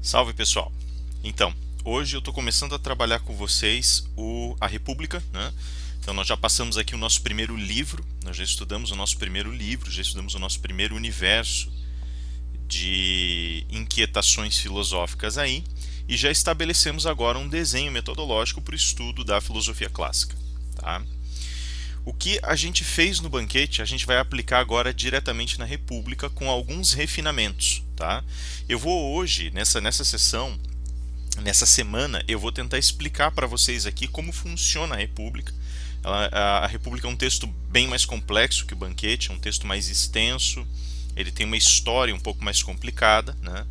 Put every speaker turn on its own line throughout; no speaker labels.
Salve pessoal! Então, hoje eu estou começando a trabalhar com vocês a República, né? Então nós já passamos aqui o nosso primeiro livro, nós já estudamos o nosso primeiro livro, já estudamos o nosso primeiro universo de inquietações filosóficas aí, e já estabelecemos agora um desenho metodológico para o estudo da filosofia clássica, tá? O que a gente fez no banquete, a gente vai aplicar agora diretamente na República com alguns refinamentos, tá? Eu vou hoje, nessa sessão, nessa semana, eu vou tentar explicar para vocês aqui como funciona a República. A República é um texto bem mais complexo que o banquete, é um texto mais extenso, ele tem uma história um pouco mais complicada, né?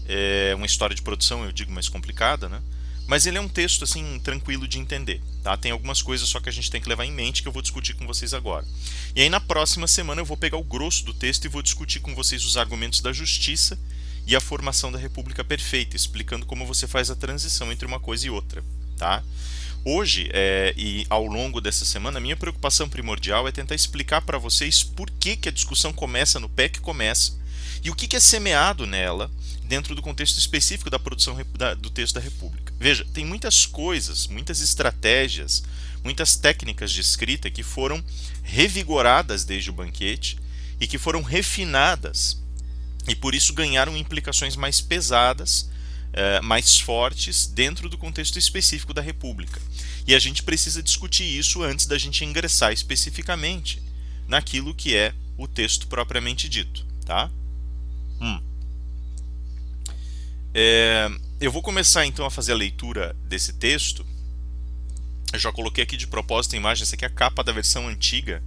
É uma história de produção, eu digo, mais complicada, né? Mas ele é um texto assim tranquilo de entender, tá? Tem algumas coisas só que a gente tem que levar em mente que eu vou discutir com vocês agora. E aí na próxima semana eu vou pegar o grosso do texto e vou discutir com vocês os argumentos da justiça e a formação da República Perfeita, explicando como você faz a transição entre uma coisa e outra, tá? Hoje e ao longo dessa semana, a minha preocupação primordial é tentar explicar para vocês por que a discussão começa no pé que começa e o que é semeado nela dentro do contexto específico da produção do texto da República. Veja, tem muitas coisas, muitas estratégias, muitas técnicas de escrita que foram revigoradas desde o banquete e que foram refinadas e por isso ganharam implicações mais pesadas, mais fortes dentro do contexto específico da República. E a gente precisa discutir isso antes da gente ingressar especificamente naquilo que é o texto propriamente dito, tá? Eu vou começar então a fazer a leitura desse texto. Eu já coloquei aqui de propósito a imagem, essa aqui é a capa da versão antiga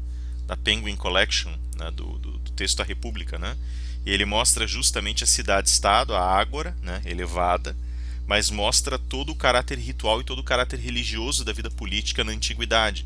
da Penguin Collection, né, do texto da República, né? E ele mostra justamente a cidade-estado, a ágora, né, elevada, mas mostra todo o caráter ritual e todo o caráter religioso da vida política na antiguidade.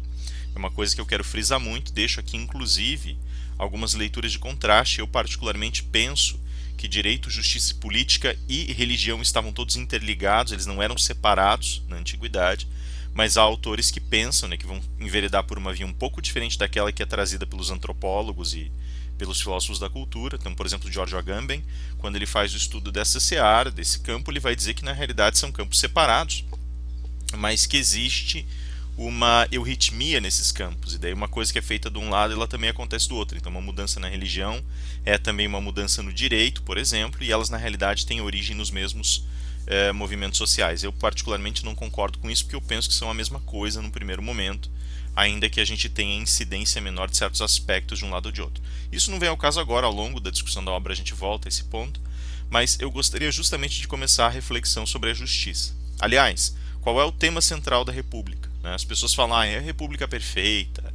É uma coisa que eu quero frisar muito, deixo aqui inclusive algumas leituras de contraste. Eu particularmente penso que direito, justiça política e religião estavam todos interligados, eles não eram separados na antiguidade, mas há autores que pensam, né, que vão enveredar por uma via um pouco diferente daquela que é trazida pelos antropólogos e pelos filósofos da cultura. Então, por exemplo, George Agamben, quando ele faz o estudo dessa seara, desse campo, ele vai dizer que na realidade são campos separados, mas que existe uma euritmia nesses campos, e daí uma coisa que é feita de um lado, ela também acontece do outro. Então uma mudança na religião é também uma mudança no direito, por exemplo, e elas na realidade têm origem nos mesmos movimentos sociais. Eu particularmente não concordo com isso, porque eu penso que são a mesma coisa no primeiro momento, ainda que a gente tenha incidência menor de certos aspectos de um lado ou de outro. Isso não vem ao caso agora, ao longo da discussão da obra a gente volta a esse ponto, mas eu gostaria justamente de começar a reflexão sobre a justiça. Aliás, qual é o tema central da República? As pessoas falam, é a República Perfeita,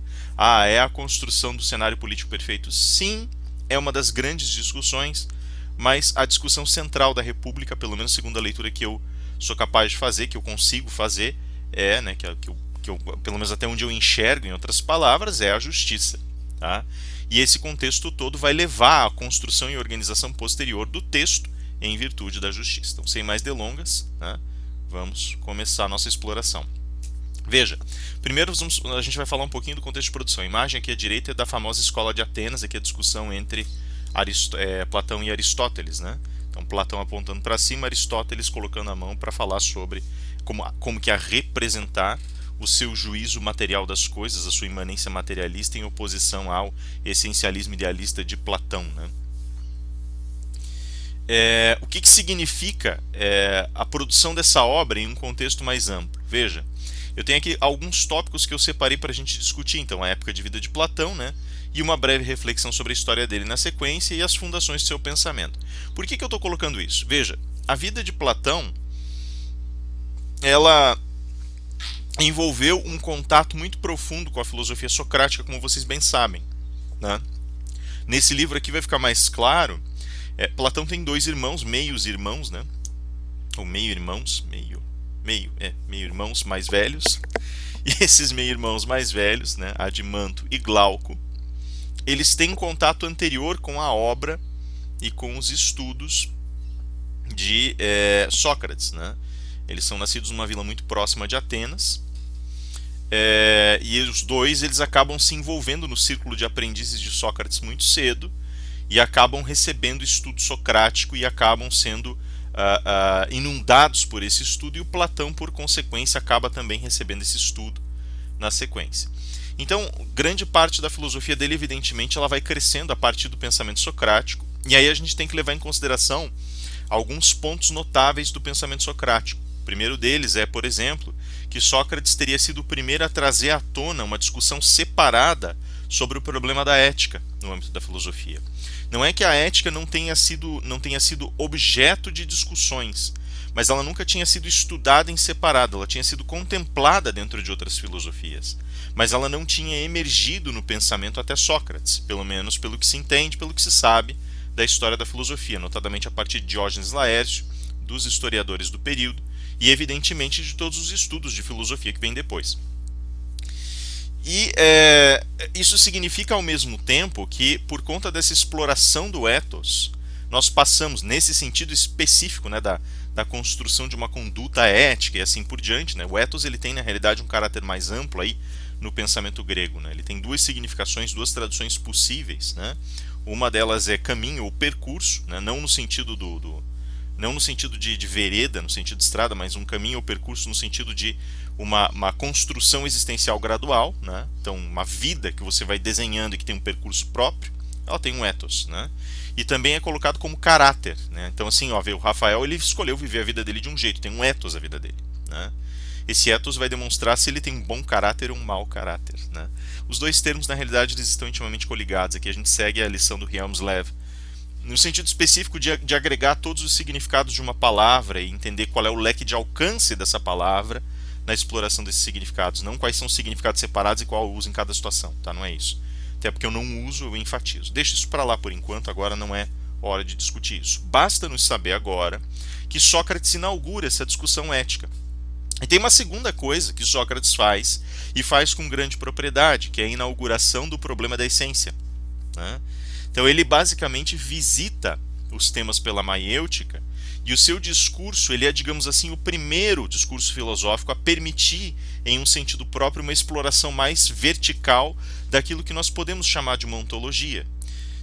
é a construção do cenário político perfeito. Sim, é uma das grandes discussões, mas a discussão central da República, pelo menos segundo a leitura que eu sou capaz de fazer, que eu consigo fazer, né, pelo menos até onde eu enxergo, em outras palavras, é a justiça. Tá? E esse contexto todo vai levar à construção e organização posterior do texto em virtude da justiça. Então, sem mais delongas, né, vamos começar a nossa exploração. Veja, primeiro a gente vai falar um pouquinho do contexto de produção. A imagem aqui à direita é da famosa escola de Atenas, aqui a discussão entre Platão e Aristóteles, né? Então Platão apontando para cima, Aristóteles colocando a mão para falar sobre como que a representar o seu juízo material das coisas, a sua imanência materialista em oposição ao essencialismo idealista de Platão, né? O que significa a produção dessa obra em um contexto mais amplo? Veja, eu tenho aqui alguns tópicos que eu separei para a gente discutir. Então, a época de vida de Platão, né? E uma breve reflexão sobre a história dele na sequência e as fundações do seu pensamento. Por que eu estou colocando isso? Veja, a vida de Platão, ela envolveu um contato muito profundo com a filosofia socrática, como vocês bem sabem, né? Nesse livro aqui vai ficar mais claro. Platão tem dois irmãos, meios irmãos, né? Ou meio-irmãos, meio-irmãos mais velhos. E esses meio-irmãos mais velhos, né, Adimanto e Glauco, eles têm um contato anterior com a obra e com os estudos de Sócrates, né? Eles são nascidos numa vila muito próxima de Atenas, e os dois eles acabam se envolvendo no círculo de aprendizes de Sócrates muito cedo e acabam recebendo estudo socrático e acabam sendo inundados por esse estudo, e o Platão, por consequência, acaba também recebendo esse estudo na sequência. Então, grande parte da filosofia dele, evidentemente, ela vai crescendo a partir do pensamento socrático, e aí a gente tem que levar em consideração alguns pontos notáveis do pensamento socrático. O primeiro deles é, por exemplo, que Sócrates teria sido o primeiro a trazer à tona uma discussão separada sobre o problema da ética no âmbito da filosofia. Não é que a ética não tenha sido objeto de discussões, mas ela nunca tinha sido estudada em separado, ela tinha sido contemplada dentro de outras filosofias, mas ela não tinha emergido no pensamento até Sócrates, pelo menos pelo que se entende, pelo que se sabe da história da filosofia, notadamente a partir de Diógenes Laércio, dos historiadores do período, e evidentemente de todos os estudos de filosofia que vêm depois. E isso significa ao mesmo tempo que, por conta dessa exploração do ethos, nós passamos, nesse sentido específico, né, da construção de uma conduta ética e assim por diante, né, o ethos ele tem na realidade um caráter mais amplo aí no pensamento grego, né, ele tem duas significações, duas traduções possíveis, né, uma delas é caminho ou percurso, né, não no sentido não no sentido de vereda, no sentido de estrada, mas um caminho ou percurso no sentido de uma construção existencial gradual, né? Então uma vida que você vai desenhando e que tem um percurso próprio, ela tem um ethos, né? E também é colocado como caráter, né? Então assim, ó, o Rafael ele escolheu viver a vida dele de um jeito, tem um ethos a vida dele, né? Esse ethos vai demonstrar se ele tem um bom caráter ou um mau caráter, né? Os dois termos na realidade eles estão intimamente coligados. Aqui a gente segue a lição do Hjelmslev no sentido específico de agregar todos os significados de uma palavra e entender qual é o leque de alcance dessa palavra na exploração desses significados, não quais são os significados separados e qual eu uso em cada situação, tá? Não é isso. Até porque eu não uso, eu enfatizo. Deixa isso para lá por enquanto, agora não é hora de discutir isso. Basta nos saber agora que Sócrates inaugura essa discussão ética. E tem uma segunda coisa que Sócrates faz, e faz com grande propriedade, que é a inauguração do problema da essência, né? Então ele basicamente visita os temas pela maiêutica, e o seu discurso ele é, digamos assim, o primeiro discurso filosófico a permitir, em um sentido próprio, uma exploração mais vertical daquilo que nós podemos chamar de uma ontologia.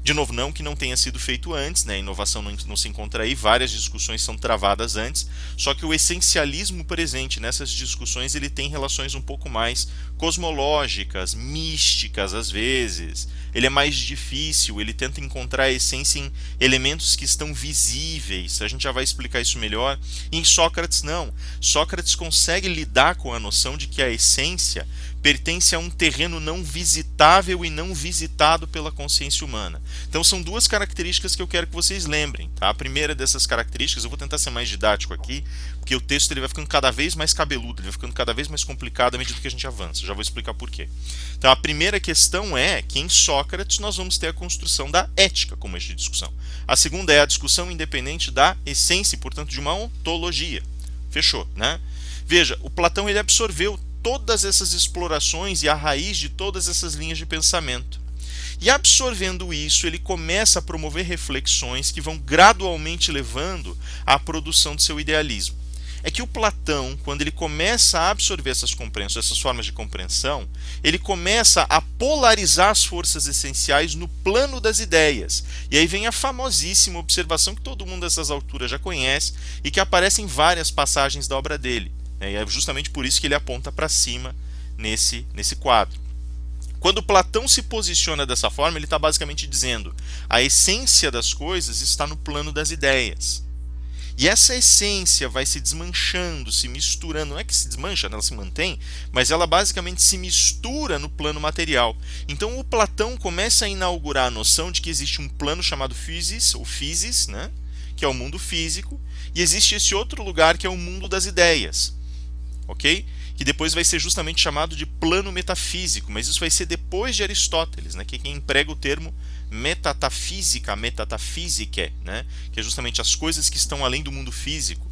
De novo, não que não tenha sido feito antes, né? A inovação não se encontra aí, várias discussões são travadas antes, só que o essencialismo presente nessas discussões ele tem relações um pouco mais cosmológicas, místicas às vezes. Ele é mais difícil, ele tenta encontrar a essência em elementos que estão visíveis, a gente já vai explicar isso melhor. E em Sócrates não, Sócrates consegue lidar com a noção de que a essência pertence a um terreno não visitável e não visitado pela consciência humana. Então são duas características que eu quero que vocês lembrem, tá? A primeira dessas características, eu vou tentar ser mais didático aqui, porque o texto ele vai ficando cada vez mais cabeludo, ele vai ficando cada vez mais complicado à medida que a gente avança. Eu já vou explicar por quê. Então a primeira questão é que em Sócrates nós vamos ter a construção da ética como eixo de discussão. A segunda é a discussão independente da essência e, portanto, de uma ontologia. Fechou, né? Veja, o Platão ele absorveu todas essas explorações e a raiz de todas essas linhas de pensamento. E absorvendo isso, ele começa a promover reflexões que vão gradualmente levando à produção do seu idealismo. É que o Platão, quando ele começa a absorver essas compreensões, essas formas de compreensão, ele começa a polarizar as forças essenciais no plano das ideias. E aí vem a famosíssima observação que todo mundo dessas alturas já conhece e que aparece em várias passagens da obra dele. E é justamente por isso que ele aponta para cima nesse quadro. Quando Platão se posiciona dessa forma, ele está basicamente dizendo: a essência das coisas está no plano das ideias. E essa essência vai se desmanchando, se misturando. Não é que se desmancha, ela se mantém, mas ela basicamente se mistura no plano material. Então o Platão começa a inaugurar a noção de que existe um plano chamado physis, ou physis, né? Que é o mundo físico, e existe esse outro lugar que é o mundo das ideias. Ok? Que depois vai ser justamente chamado de plano metafísico, mas isso vai ser depois de Aristóteles, né? Que é quem emprega o termo metatafísica, metatafísica, né? Que é justamente as coisas que estão além do mundo físico.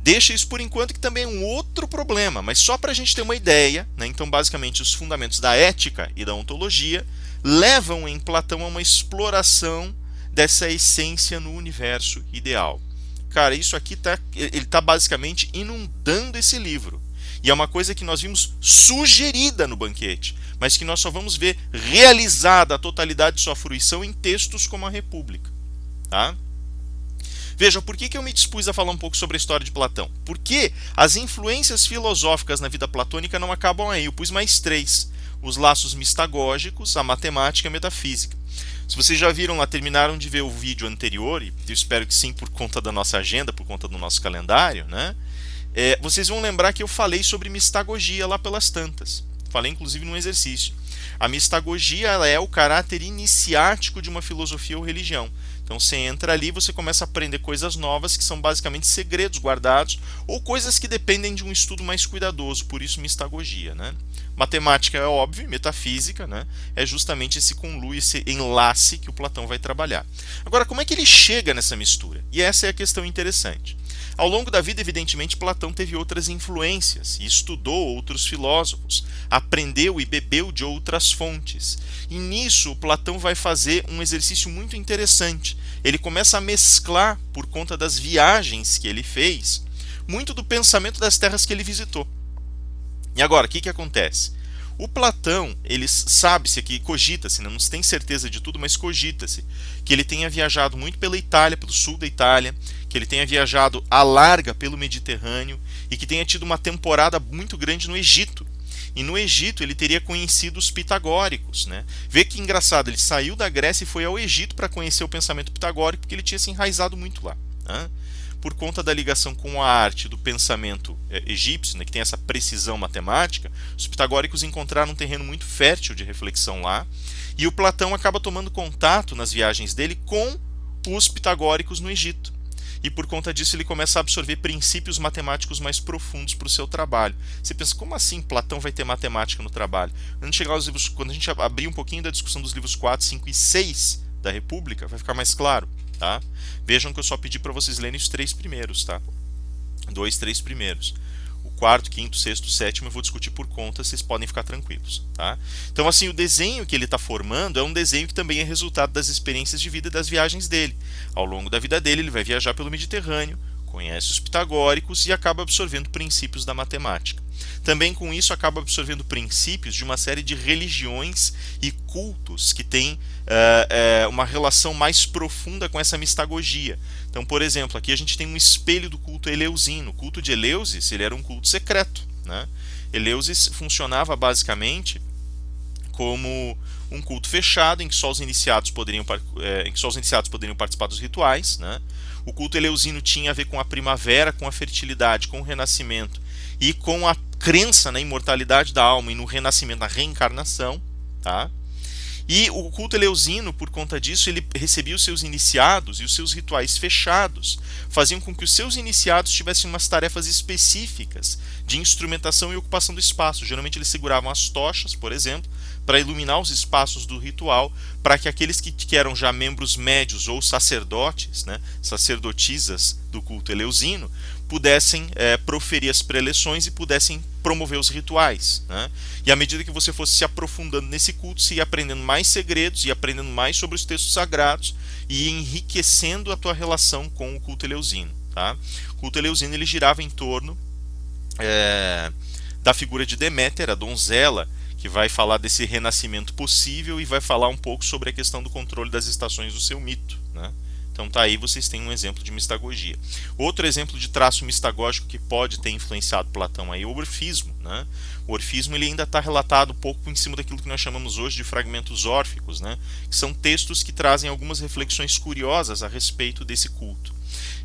Deixa isso por enquanto, que também é um outro problema, mas só para a gente ter uma ideia, né? Então basicamente os fundamentos da ética e da ontologia levam em Platão a uma exploração dessa essência no universo ideal. Cara, isso aqui ele tá basicamente inundando esse livro. E é uma coisa que nós vimos sugerida no banquete, mas que nós só vamos ver realizada a totalidade de sua fruição em textos como a República. Tá? Veja, por que eu me dispus a falar um pouco sobre a história de Platão? Porque as influências filosóficas na vida platônica não acabam aí. Eu pus mais três: os laços mistagógicos, a matemática e a metafísica. Se vocês já viram lá, terminaram de ver o vídeo anterior, e eu espero que sim, por conta da nossa agenda, por conta do nosso calendário, né? Vocês vão lembrar que eu falei sobre mistagogia lá pelas tantas. Falei inclusive num exercício. A mistagogia, ela é o caráter iniciático de uma filosofia ou religião. Então você entra ali e você começa a aprender coisas novas que são basicamente segredos guardados ou coisas que dependem de um estudo mais cuidadoso, por isso mistagogia, né? Matemática é óbvio, metafísica, né? É justamente esse conluio, esse enlace que o Platão vai trabalhar. Agora, como é que ele chega nessa mistura? E essa é a questão interessante. Ao longo da vida, evidentemente, Platão teve outras influências e estudou outros filósofos, aprendeu e bebeu de outras fontes. E nisso, Platão vai fazer um exercício muito interessante. Ele começa a mesclar, por conta das viagens que ele fez, muito do pensamento das terras que ele visitou. E agora, o que acontece? O Platão, ele sabe-se aqui, cogita-se, não se tem certeza de tudo, mas cogita-se que ele tenha viajado muito pela Itália, pelo sul da Itália, que ele tenha viajado à larga pelo Mediterrâneo e que tenha tido uma temporada muito grande no Egito. E no Egito ele teria conhecido os pitagóricos, né? Vê que engraçado, ele saiu da Grécia e foi ao Egito para conhecer o pensamento pitagórico, porque ele tinha se enraizado muito lá, né? Por conta da ligação com a arte do pensamento egípcio, né, que tem essa precisão matemática, os pitagóricos encontraram um terreno muito fértil de reflexão lá, e o Platão acaba tomando contato nas viagens dele com os pitagóricos no Egito. E por conta disso ele começa a absorver princípios matemáticos mais profundos para o seu trabalho. Você pensa, como assim Platão vai ter matemática no trabalho? Quando a gente abrir um pouquinho da discussão dos livros 4, 5 e 6 da República, vai ficar mais claro. Tá? Vejam que eu só pedi para vocês lerem os três primeiros, tá? Três primeiros. O quarto, quinto, sexto, sétimo eu vou discutir por conta, vocês podem ficar tranquilos, tá? Então, assim, o desenho que ele está formando é um desenho que também é resultado das experiências de vida e das viagens dele. Ao longo da vida dele, ele vai viajar pelo Mediterrâneo, conhece os pitagóricos e acaba absorvendo princípios da matemática. Também com isso acaba absorvendo princípios de uma série de religiões e cultos que têm uma relação mais profunda com essa mistagogia. Então, por exemplo, aqui a gente tem um espelho do culto eleusino. O culto de Eleusis, ele era um culto secreto, né? Eleusis funcionava basicamente como um culto fechado em que só os iniciados poderiam participar dos rituais, né? O culto eleusino tinha a ver com a primavera, com a fertilidade, com o renascimento e com a crença na imortalidade da alma e no renascimento, na reencarnação, tá? E o culto eleusino, por conta disso, ele recebia os seus iniciados e os seus rituais fechados faziam com que os seus iniciados tivessem umas tarefas específicas de instrumentação e ocupação do espaço. Geralmente eles seguravam as tochas, por exemplo, para iluminar os espaços do ritual, para que aqueles que eram já membros médios ou sacerdotes, né, sacerdotisas do culto eleusino, pudessem proferir as preleções e pudessem promover os rituais, né? E à medida que você fosse se aprofundando nesse culto, você ia aprendendo mais segredos, ia aprendendo mais sobre os textos sagrados e ia enriquecendo a tua relação com o culto eleusino, tá? O culto eleusino ele girava em torno da figura de Deméter, a donzela, que vai falar desse renascimento possível e vai falar um pouco sobre a questão do controle das estações do seu mito, né? Então tá aí, vocês têm um exemplo de mistagogia. Outro exemplo de traço mistagógico que pode ter influenciado Platão aí é o orfismo, né? O orfismo ele ainda está relatado um pouco em cima daquilo que nós chamamos hoje de fragmentos órficos, né? Que são textos que trazem algumas reflexões curiosas a respeito desse culto.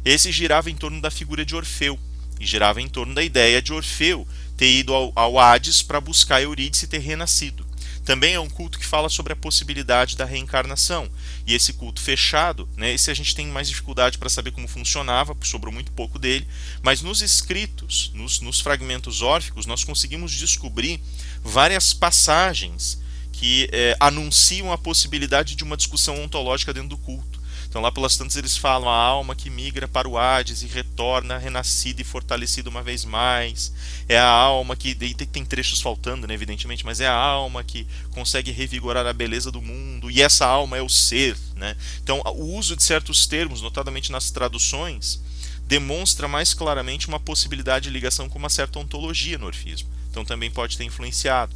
Esse girava em torno da figura de Orfeu e girava em torno da ideia de Orfeu ter ido ao Hades para buscar Eurídice e ter renascido. Também é um culto que fala sobre a possibilidade da reencarnação. E esse culto fechado, né, esse a gente tem mais dificuldade para saber como funcionava, porque sobrou muito pouco dele, mas nos escritos, nos fragmentos órficos, nós conseguimos descobrir várias passagens que anunciam a possibilidade de uma discussão ontológica dentro do culto. Então lá pelas tantas eles falam a alma que migra para o Hades e retorna renascida e fortalecida uma vez mais. É a alma que, tem trechos faltando, né, evidentemente, mas é a alma que consegue revigorar a beleza do mundo, e essa alma é o ser, né? Então o uso de certos termos, notadamente nas traduções, demonstra mais claramente uma possibilidade de ligação com uma certa ontologia no orfismo. Então também pode ter influenciado.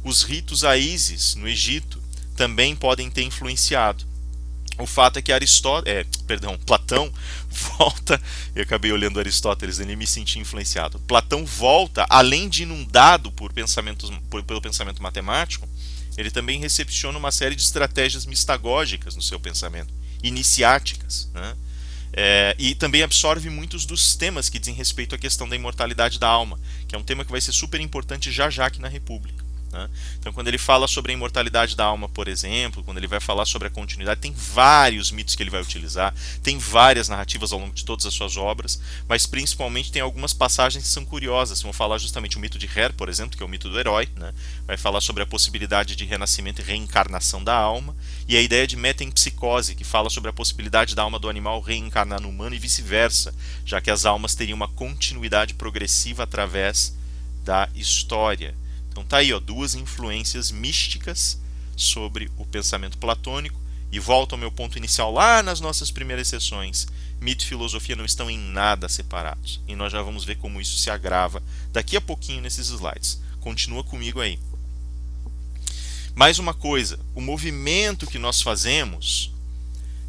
Os ritos a Ísis no Egito também podem ter influenciado. O fato é que Platão volta, eu acabei olhando Aristóteles, ele me senti influenciado. Platão volta, além de inundado pelo pensamento matemático, ele também recepciona uma série de estratégias mistagógicas no seu pensamento, iniciáticas, né? E também absorve muitos dos temas que dizem respeito à questão da imortalidade da alma, que é um tema que vai ser super importante já aqui na República, né? Então, quando ele fala sobre a imortalidade da alma, por exemplo, quando ele vai falar sobre a continuidade, tem vários mitos que ele vai utilizar, tem várias narrativas ao longo de todas as suas obras, mas principalmente tem algumas passagens que são curiosas. Vão falar justamente o mito de Her, por exemplo, que é o mito do herói, né? Vai falar sobre a possibilidade de renascimento e reencarnação da alma, e a ideia de metempsicose, que fala sobre a possibilidade da alma do animal reencarnar no humano e vice-versa, já que as almas teriam uma continuidade progressiva através da história. Então tá aí, ó, duas influências místicas sobre o pensamento platônico, e volto ao meu ponto inicial lá nas nossas primeiras sessões. Mito e filosofia não estão em nada separados, e nós já vamos ver como isso se agrava daqui a pouquinho nesses slides. Continua comigo aí. Mais uma coisa, o movimento que nós fazemos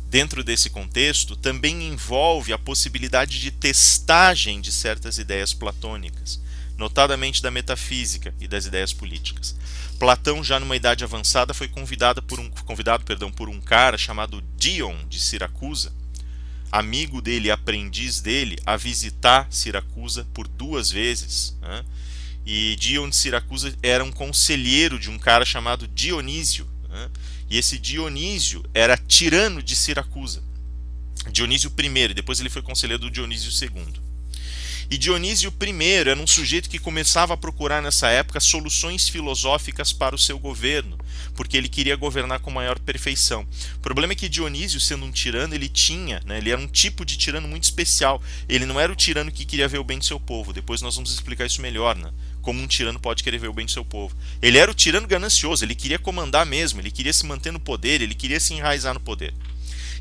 dentro desse contexto também envolve a possibilidade de testagem de certas ideias platônicas, notadamente da metafísica e das ideias políticas. Platão, já numa idade avançada, foi convidado por um cara chamado Dion de Siracusa, amigo dele, aprendiz dele, a visitar Siracusa por 2 vezes, né? E Dion de Siracusa era um conselheiro de um cara chamado Dionísio, né? E esse Dionísio era tirano de Siracusa, Dionísio I, depois ele foi conselheiro do Dionísio II. E Dionísio I era um sujeito que começava a procurar nessa época soluções filosóficas para o seu governo, porque ele queria governar com maior perfeição. O problema é que Dionísio, sendo um tirano, ele era um tipo de tirano muito especial. Ele não era o tirano que queria ver o bem do seu povo. Depois nós vamos explicar isso melhor, né? Como um tirano pode querer ver o bem do seu povo. Ele era o tirano ganancioso, ele queria comandar mesmo, ele queria se manter no poder, ele queria se enraizar no poder.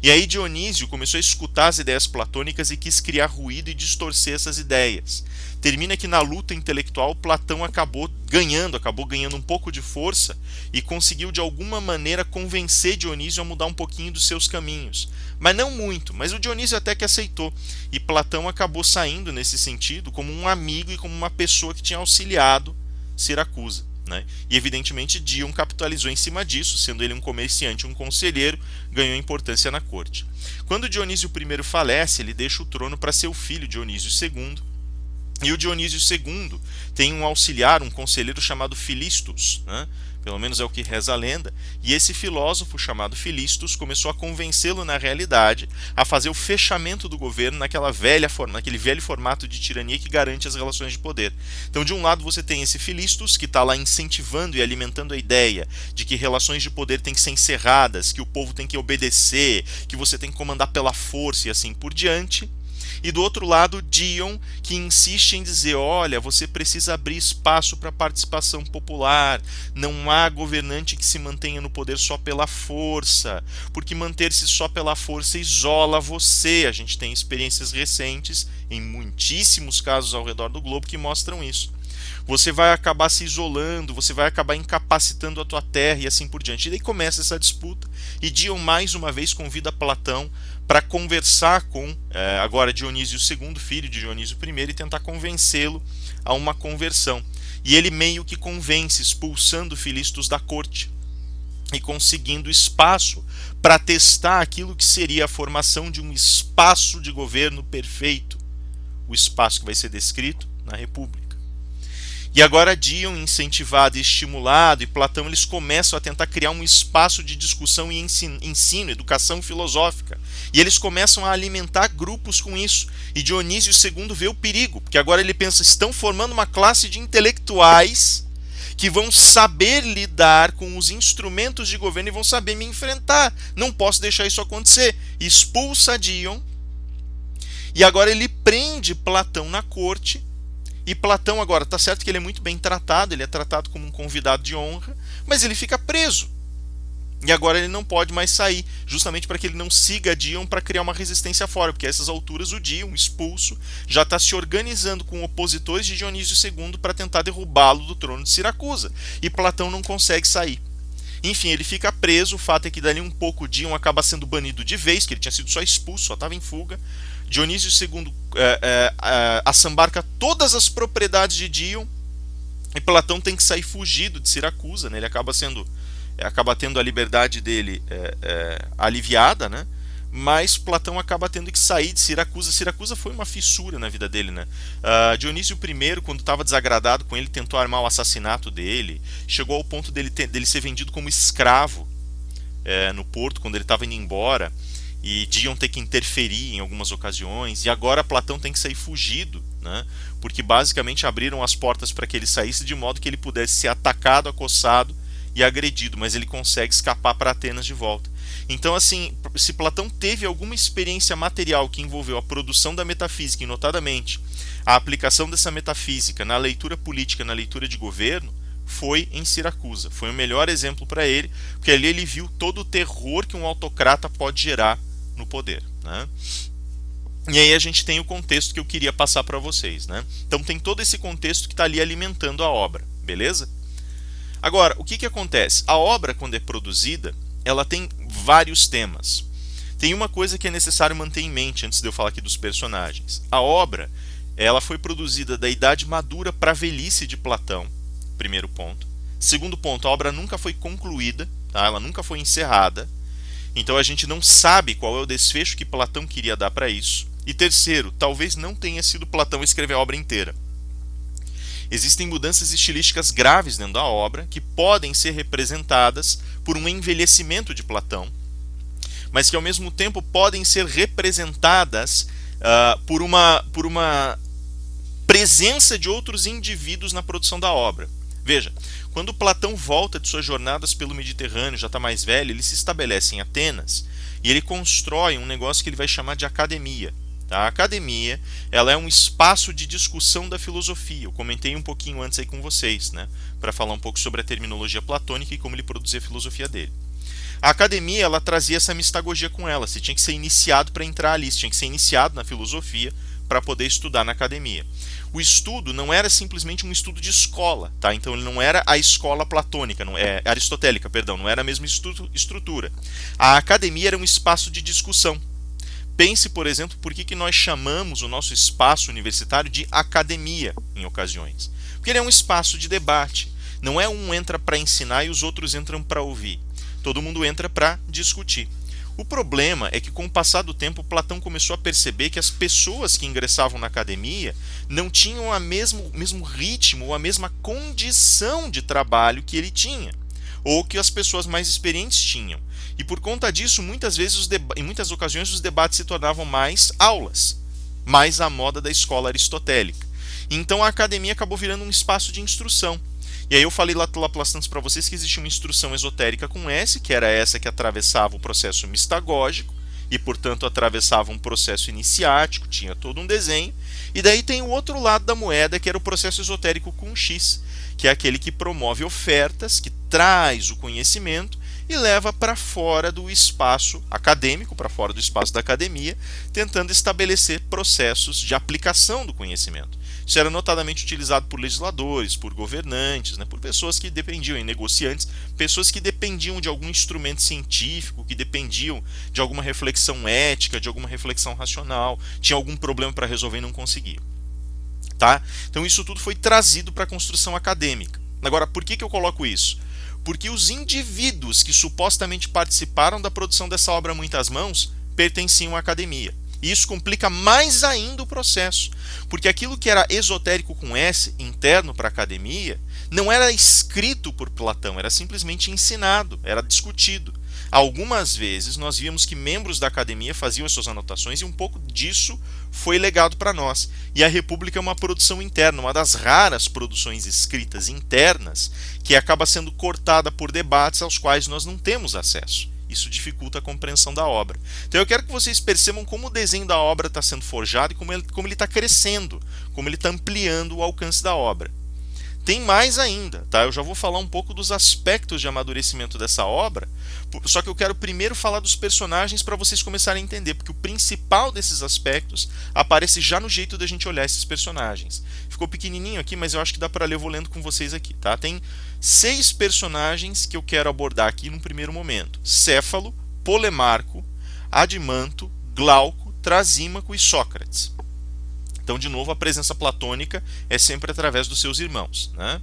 E aí Dionísio começou a escutar as ideias platônicas e quis criar ruído e distorcer essas ideias. Termina que na luta intelectual Platão acabou ganhando um pouco de força e conseguiu de alguma maneira convencer Dionísio a mudar um pouquinho dos seus caminhos. Mas não muito, mas o Dionísio até que aceitou. E Platão acabou saindo nesse sentido como um amigo e como uma pessoa que tinha auxiliado Siracusa, né? E evidentemente Dion capitalizou em cima disso, sendo ele um comerciante, um conselheiro, ganhou importância na corte. Quando Dionísio I falece, ele deixa o trono para seu filho Dionísio II, e o Dionísio II tem um auxiliar, um conselheiro chamado Philistus, né? Pelo menos é o que reza a lenda, e esse filósofo chamado Philistus começou a convencê-lo na realidade a fazer o fechamento do governo naquele velho formato de tirania que garante as relações de poder. Então, de um lado você tem esse Philistus que está lá incentivando e alimentando a ideia de que relações de poder têm que ser encerradas, que o povo tem que obedecer, que você tem que comandar pela força e assim por diante. E do outro lado, Dion, que insiste em dizer, olha, você precisa abrir espaço para a participação popular, não há governante que se mantenha no poder só pela força, porque manter-se só pela força isola você. A gente tem experiências recentes, em muitíssimos casos ao redor do globo, que mostram isso. Você vai acabar se isolando, você vai acabar incapacitando a tua terra e assim por diante. E daí começa essa disputa, e Dion mais uma vez convida Platão para conversar com, agora Dionísio II, filho de Dionísio I, e tentar convencê-lo a uma conversão. E ele meio que convence, expulsando Philistus da corte e conseguindo espaço para testar aquilo que seria a formação de um espaço de governo perfeito, o espaço que vai ser descrito na República. E agora Dion, incentivado e estimulado, e Platão, eles começam a tentar criar um espaço de discussão e ensino, educação filosófica. E eles começam a alimentar grupos com isso. E Dionísio II vê o perigo, porque agora ele pensa, estão formando uma classe de intelectuais que vão saber lidar com os instrumentos de governo e vão saber me enfrentar. Não posso deixar isso acontecer. Expulsa Dion, e agora ele prende Platão na corte. E Platão agora, está certo que ele é muito bem tratado, ele é tratado como um convidado de honra, mas ele fica preso. E agora ele não pode mais sair, justamente para que ele não siga Dion para criar uma resistência fora, porque a essas alturas o Dion, expulso, já está se organizando com opositores de Dionísio II para tentar derrubá-lo do trono de Siracusa. E Platão não consegue sair. Enfim, ele fica preso, o fato é que dali um pouco Dion acaba sendo banido de vez, que ele tinha sido só expulso, só estava em fuga. Dionísio II assambarca todas as propriedades de Dion, e Platão tem que sair fugido de Siracusa, né? Ele acaba tendo a liberdade dele aliviada, né? Mas Platão acaba tendo que sair de Siracusa. Siracusa foi uma fissura na vida dele, né? Dionísio I, quando estava desagradado com ele, tentou armar o assassinato dele. Chegou ao ponto dele ser vendido como escravo no porto, quando ele estava indo embora. E Dion ter que interferir em algumas ocasiões. E agora Platão tem que sair fugido, né? Porque basicamente abriram as portas para que ele saísse de modo que ele pudesse ser atacado, acossado e agredido. Mas ele consegue escapar para Atenas de volta. Então, assim, se Platão teve alguma experiência material que envolveu a produção da metafísica, e notadamente a aplicação dessa metafísica na leitura política, na leitura de governo, foi em Siracusa. Foi o melhor exemplo para ele, porque ali ele viu todo o terror que um autocrata pode gerar no poder, né? E aí a gente tem o contexto que eu queria passar para vocês, né? Então tem todo esse contexto que está ali alimentando a obra, beleza? Agora, o que acontece? A obra, quando é produzida, ela tem vários temas. Tem uma coisa que é necessário manter em mente antes de eu falar aqui dos personagens. A obra, ela foi produzida da idade madura para a velhice de Platão, primeiro ponto. Segundo ponto, a obra nunca foi concluída, tá? Ela nunca foi encerrada. Então a gente não sabe qual é o desfecho que Platão queria dar para isso. E terceiro, talvez não tenha sido Platão escrever a obra inteira. Existem mudanças estilísticas graves dentro da obra que podem ser representadas por um envelhecimento de Platão, mas que ao mesmo tempo podem ser representadas por uma presença de outros indivíduos na produção da obra. Veja, quando Platão volta de suas jornadas pelo Mediterrâneo, já está mais velho, ele se estabelece em Atenas e ele constrói um negócio que ele vai chamar de academia. A academia, ela é um espaço de discussão da filosofia. Eu comentei um pouquinho antes aí com vocês, né, para falar um pouco sobre a terminologia platônica e como ele produzia a filosofia dele. A academia, ela trazia essa mistagogia com ela. Você tinha que ser iniciado para entrar ali, você tinha que ser iniciado na filosofia para poder estudar na academia. O estudo não era simplesmente um estudo de escola, tá? Então ele não era a escola platônica, aristotélica, perdão, não era a mesma estrutura. A academia era um espaço de discussão. Pense, por exemplo, por que nós chamamos o nosso espaço universitário de academia em ocasiões. Porque ele é um espaço de debate. Não é um entra para ensinar e os outros entram para ouvir. Todo mundo entra para discutir. O problema é que com o passar do tempo, Platão começou a perceber que as pessoas que ingressavam na academia não tinham o mesmo ritmo ou a mesma condição de trabalho que ele tinha, ou que as pessoas mais experientes tinham. E por conta disso, muitas vezes, em muitas ocasiões, os debates se tornavam mais aulas, mais à moda da escola aristotélica. Então a academia acabou virando um espaço de instrução. E aí eu falei lá Laplacianos para vocês que existia uma instrução esotérica com S, que era essa que atravessava o processo mistagógico, e portanto atravessava um processo iniciático, tinha todo um desenho. E daí tem o outro lado da moeda, que era o processo esotérico com X, que é aquele que promove ofertas, que traz o conhecimento, e leva para fora do espaço acadêmico, para fora do espaço da academia, tentando estabelecer processos de aplicação do conhecimento. Isso era notadamente utilizado por legisladores, por governantes, né, por pessoas que dependiam, negociantes, pessoas que dependiam de algum instrumento científico, que dependiam de alguma reflexão ética, de alguma reflexão racional, tinha algum problema para resolver e não conseguia. Tá? Então isso tudo foi trazido para a construção acadêmica. Agora, por que eu coloco isso? Porque os indivíduos que supostamente participaram da produção dessa obra a muitas mãos pertenciam à academia. E isso complica mais ainda o processo, porque aquilo que era esotérico com S, interno para a academia, não era escrito por Platão, era simplesmente ensinado, era discutido. Algumas vezes nós víamos que membros da academia faziam as suas anotações e um pouco disso foi legado para nós. E a República é uma produção interna, uma das raras produções escritas internas que acaba sendo cortada por debates aos quais nós não temos acesso. Isso dificulta a compreensão da obra. Então eu quero que vocês percebam como o desenho da obra está sendo forjado e como ele está crescendo, como ele está ampliando o alcance da obra. tem mais ainda, tá? Eu já vou falar um pouco dos aspectos de amadurecimento dessa obra, só que eu quero primeiro falar dos personagens para vocês começarem a entender, porque o principal desses aspectos aparece já no jeito da gente olhar esses personagens. Ficou pequenininho aqui, mas eu acho que dá para ler, eu vou lendo com vocês aqui, tá? Tem 6 personagens que eu quero abordar aqui no primeiro momento: Céfalo, Polemarco, Adimanto, Glauco, Trasímaco e Sócrates. Então, de novo, a presença platônica é sempre através dos seus irmãos, né?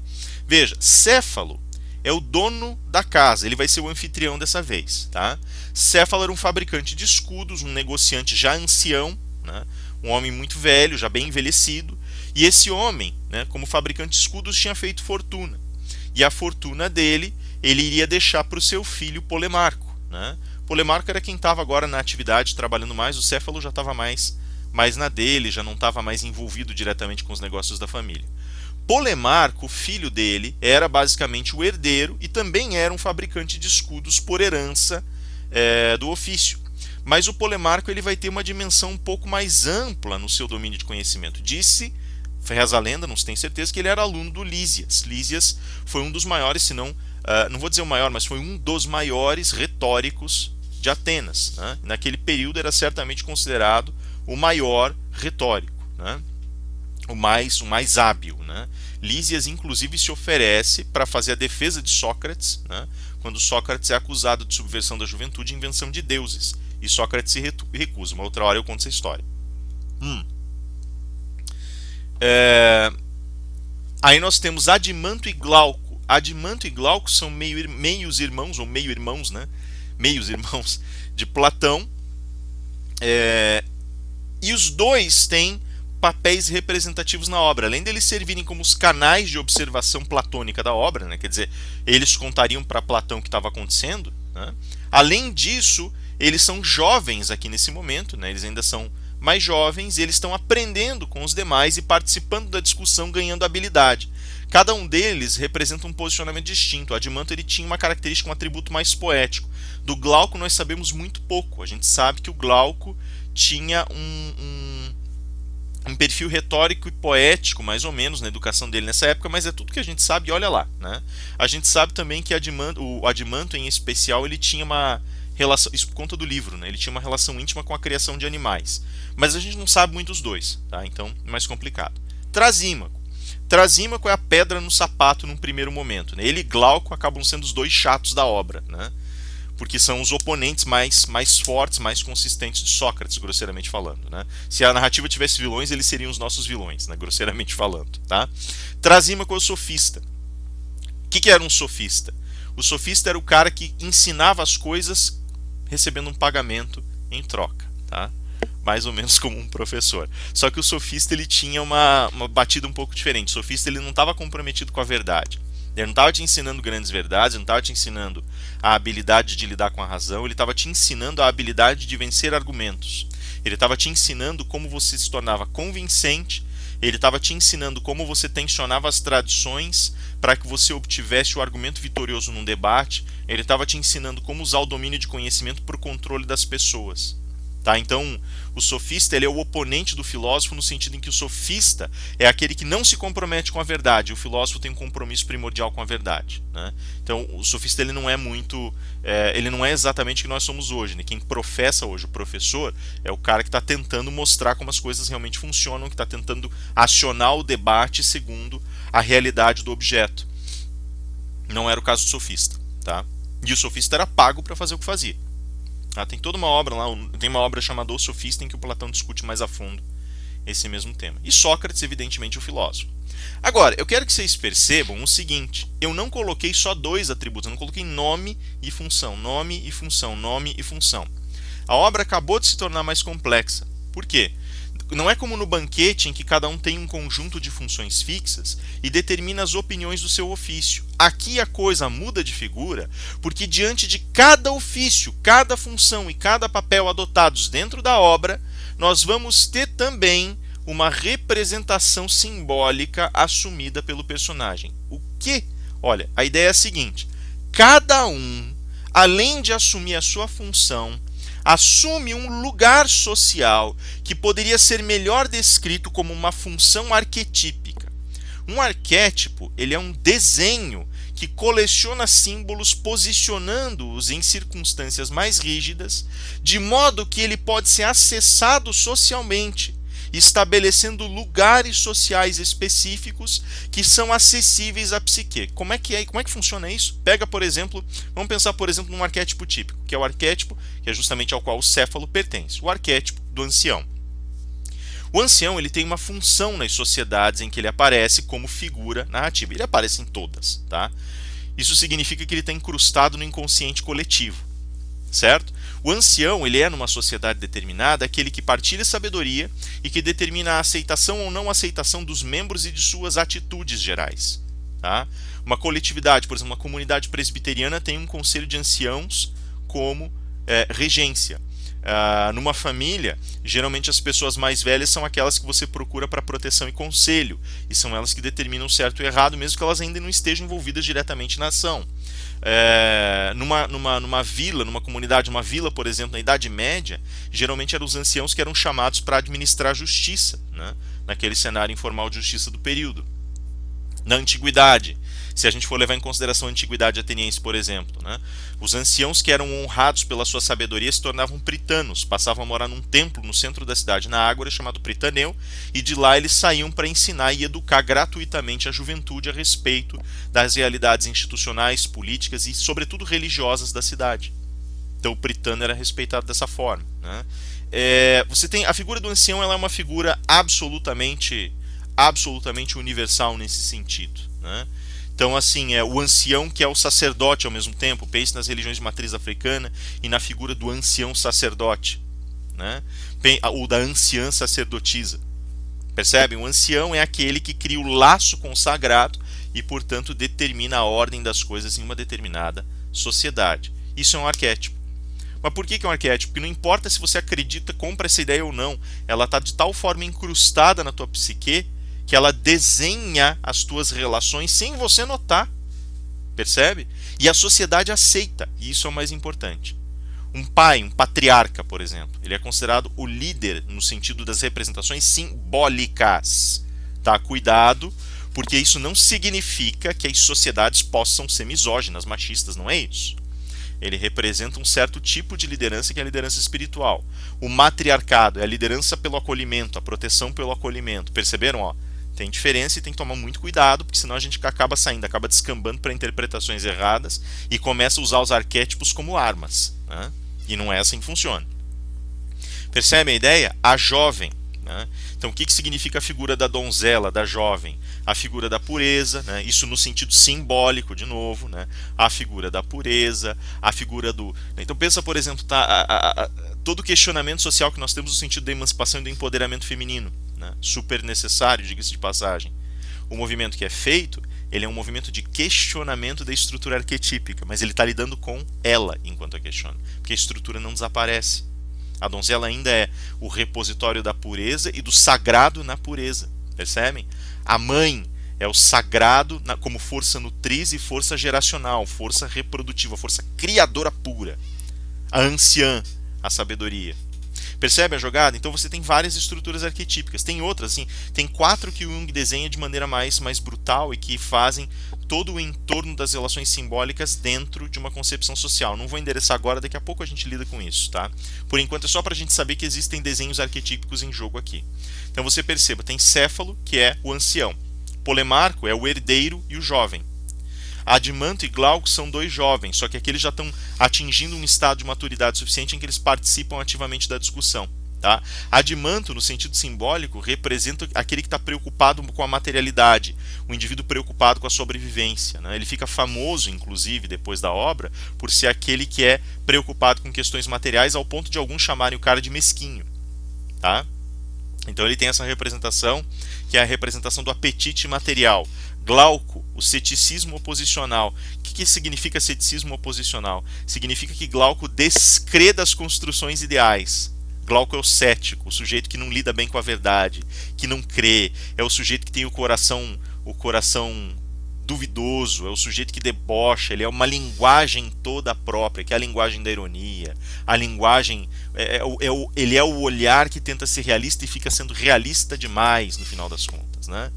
Veja, Céfalo é o dono da casa, ele vai ser o anfitrião dessa vez, tá? Céfalo era um fabricante de escudos, um negociante já ancião, né? Um homem muito velho, já bem envelhecido, e esse homem, né, como fabricante de escudos, tinha feito fortuna. E a fortuna dele, ele iria deixar para o seu filho Polemarco, né? Polemarco era quem estava agora na atividade, trabalhando mais, o Céfalo já estava mais na dele, já não estava mais envolvido diretamente com os negócios da família. Polemarco, filho dele, era basicamente o herdeiro e também era um fabricante de escudos por herança do ofício. Mas o Polemarco ele vai ter uma dimensão um pouco mais ampla no seu domínio de conhecimento. Reza a lenda, não se tem certeza, que ele era aluno do Lísias. Lísias foi um dos maiores, se não vou dizer o maior, mas foi um dos maiores retóricos de Atenas, né? Naquele período era certamente considerado o maior retórico, né? o mais hábil, né? Lísias inclusive se oferece para fazer a defesa de Sócrates, né? Quando Sócrates é acusado de subversão da juventude e invenção de deuses, e Sócrates se recusa. Uma outra hora eu conto essa história. Aí nós temos Adimanto e Glauco. Adimanto e Glauco são meios irmãos, ou meio-irmãos, né? Meios-irmãos de Platão, e os dois têm papéis representativos na obra, além deles servirem como os canais de observação platônica da obra, né? Quer dizer, eles contariam para Platão o que estava acontecendo, né? Além disso, eles são jovens aqui nesse momento, né? Eles ainda são mais jovens e eles estão aprendendo com os demais e participando da discussão, ganhando habilidade. Cada um deles representa um posicionamento distinto. O Adimanto ele tinha uma característica, um atributo mais poético. Do Glauco nós sabemos muito pouco. A gente sabe que o Glauco tinha um perfil retórico e poético, mais ou menos, na educação dele nessa época, mas é tudo que a gente sabe e olha lá, né? A gente sabe também que o Adimanto, em especial, ele tinha uma relação, isso por conta do livro, né? Ele tinha uma relação íntima com a criação de animais. Mas a gente não sabe muito os dois, tá? Então é mais complicado. Trasímaco. Trasímaco é a pedra no sapato num primeiro momento, né? Ele e Glauco acabam sendo os dois chatos da obra, né? Porque são os oponentes mais fortes, mais consistentes de Sócrates, grosseiramente falando, né? Se a narrativa tivesse vilões, eles seriam os nossos vilões, né? Grosseiramente falando, tá? Trasímaco é o sofista. O que era um sofista? O sofista era o cara que ensinava as coisas recebendo um pagamento em troca, tá? Mais ou menos como um professor. Só que o sofista ele tinha uma batida um pouco diferente. O sofista ele não estava comprometido com a verdade. Ele não estava te ensinando grandes verdades, ele não estava te ensinando a habilidade de lidar com a razão, ele estava te ensinando a habilidade de vencer argumentos. Ele estava te ensinando como você se tornava convincente, ele estava te ensinando como você tensionava as tradições para que você obtivesse o argumento vitorioso num debate, ele estava te ensinando como usar o domínio de conhecimento para o controle das pessoas. Tá? Então, o sofista ele é o oponente do filósofo no sentido em que o sofista é aquele que não se compromete com a verdade, o filósofo tem um compromisso primordial com a verdade, né? Então, o sofista ele não é ele não é exatamente o que nós somos hoje, né? Quem professa hoje, o professor, é o cara que está tentando mostrar como as coisas realmente funcionam, que está tentando acionar o debate segundo a realidade do objeto. Não era o caso do sofista, tá? E o sofista era pago para fazer o que fazia. Tem toda uma obra lá, tem uma obra chamada O Sofista, em que o Platão discute mais a fundo esse mesmo tema. E Sócrates, evidentemente, o filósofo. Agora, eu quero que vocês percebam o seguinte: eu não coloquei só 2 atributos, eu não coloquei nome e função, nome e função, nome e função. A obra acabou de se tornar mais complexa. Por quê? Não é como no banquete, em que cada um tem um conjunto de funções fixas e determina as opiniões do seu ofício. Aqui a coisa muda de figura, porque diante de cada ofício, cada função e cada papel adotados dentro da obra, nós vamos ter também uma representação simbólica assumida pelo personagem. O quê? Olha, a ideia é a seguinte: cada um, além de assumir a sua função, assume um lugar social que poderia ser melhor descrito como uma função arquetípica. Um arquétipo, ele é um desenho que coleciona símbolos posicionando-os em circunstâncias mais rígidas, de modo que ele pode ser acessado socialmente, estabelecendo lugares sociais específicos que são acessíveis à psique. Como é que funciona isso? Pega, por exemplo, vamos pensar, por exemplo, num arquétipo típico, que é o arquétipo que é justamente ao qual o céfalo pertence, o arquétipo do ancião. O ancião, ele tem uma função nas sociedades em que ele aparece como figura narrativa. Ele aparece em todas, tá? Isso significa que ele está incrustado no inconsciente coletivo, certo? O ancião, ele é numa sociedade determinada aquele que partilha sabedoria e que determina a aceitação ou não aceitação dos membros e de suas atitudes gerais, tá? Uma coletividade, por exemplo, uma comunidade presbiteriana tem um conselho de anciãos como regência. Numa família, geralmente as pessoas mais velhas são aquelas que você procura para proteção e conselho, e são elas que determinam certo e errado, mesmo que elas ainda não estejam envolvidas diretamente na ação. Numa vila, numa comunidade, uma vila, por exemplo, na Idade Média, geralmente eram os anciãos que eram chamados para administrar a justiça, né? Naquele cenário informal de justiça do período. Na Antiguidade, se a gente for levar em consideração a Antiguidade ateniense, por exemplo, né? Os anciãos que eram honrados pela sua sabedoria se tornavam pritanos, passavam a morar num templo no centro da cidade, na Ágora, chamado Pritaneu, e de lá eles saíam para ensinar e educar gratuitamente a juventude a respeito das realidades institucionais, políticas e, sobretudo, religiosas da cidade. Então o pritano era respeitado dessa forma, né? Você tem a figura do ancião, ela é uma figura absolutamente universal nesse sentido, né? Então, assim, o ancião que é o sacerdote ao mesmo tempo. Pense nas religiões de matriz africana e na figura do ancião sacerdote, né? Ou da anciã sacerdotisa. Percebem? O ancião é aquele que cria o laço com o sagrado e, portanto, determina a ordem das coisas em uma determinada sociedade. Isso é um arquétipo. Mas por que é um arquétipo? Porque não importa se você acredita, compra essa ideia ou não, ela está de tal forma incrustada na tua psique que ela desenha as tuas relações sem você notar, percebe? E a sociedade aceita, e isso é o mais importante. Um pai, um patriarca, por exemplo, ele é considerado o líder no sentido das representações simbólicas, tá? Cuidado, porque isso não significa que as sociedades possam ser misóginas, machistas, não é isso. Ele representa um certo tipo de liderança que é a liderança espiritual. O matriarcado é a liderança pelo acolhimento, a proteção pelo acolhimento. Perceberam? Ó? Tem diferença e tem que tomar muito cuidado, porque senão a gente acaba descambando para interpretações erradas e começa a usar os arquétipos como armas, né? E não é assim que funciona. Percebem a ideia? A jovem, né? Então o que significa a figura da donzela, da jovem? A figura da pureza, né? Isso no sentido simbólico, de novo, né? A figura da pureza, a figura do... Então pensa, por exemplo, todo o questionamento social que nós temos no sentido da emancipação e do empoderamento feminino, né? Super necessário, diga-se de passagem. O movimento que é feito, ele é um movimento de questionamento da estrutura arquetípica, mas ele está lidando com ela enquanto a questiona, porque a estrutura não desaparece. A donzela ainda é o repositório da pureza e do sagrado na pureza, percebem? A mãe é o sagrado como força nutriz e força geracional, força reprodutiva, força criadora pura. A anciã, a sabedoria. Percebe a jogada? Então você tem várias estruturas arquetípicas. Tem outras, assim, tem 4 que o Jung desenha de maneira mais brutal e que fazem todo o entorno das relações simbólicas dentro de uma concepção social. Não vou endereçar agora, daqui a pouco a gente lida com isso, tá? Por enquanto é só para a gente saber que existem desenhos arquetípicos em jogo aqui. Então você perceba, tem Céfalo, que é o ancião. Polemarco é o herdeiro e o jovem. Adimanto e Glauco são 2 jovens, só que aqui eles já estão atingindo um estado de maturidade suficiente em que eles participam ativamente da discussão. Tá? Adimanto, no sentido simbólico, representa aquele que está preocupado com a materialidade, o indivíduo preocupado com a sobrevivência, né? Ele fica famoso, inclusive, depois da obra, por ser aquele que é preocupado com questões materiais, ao ponto de alguns chamarem o cara de mesquinho. Tá? Então ele tem essa representação, que é a representação do apetite material. Glauco, o ceticismo oposicional. O que significa ceticismo oposicional? Significa que Glauco descrê das construções ideais. Glauco é o cético, o sujeito que não lida bem com a verdade, que não crê, é o sujeito que tem o coração duvidoso, é o sujeito que debocha, ele é uma linguagem toda própria, que é a linguagem da ironia, a linguagem, ele é o olhar que tenta ser realista e fica sendo realista demais no final das contas, né?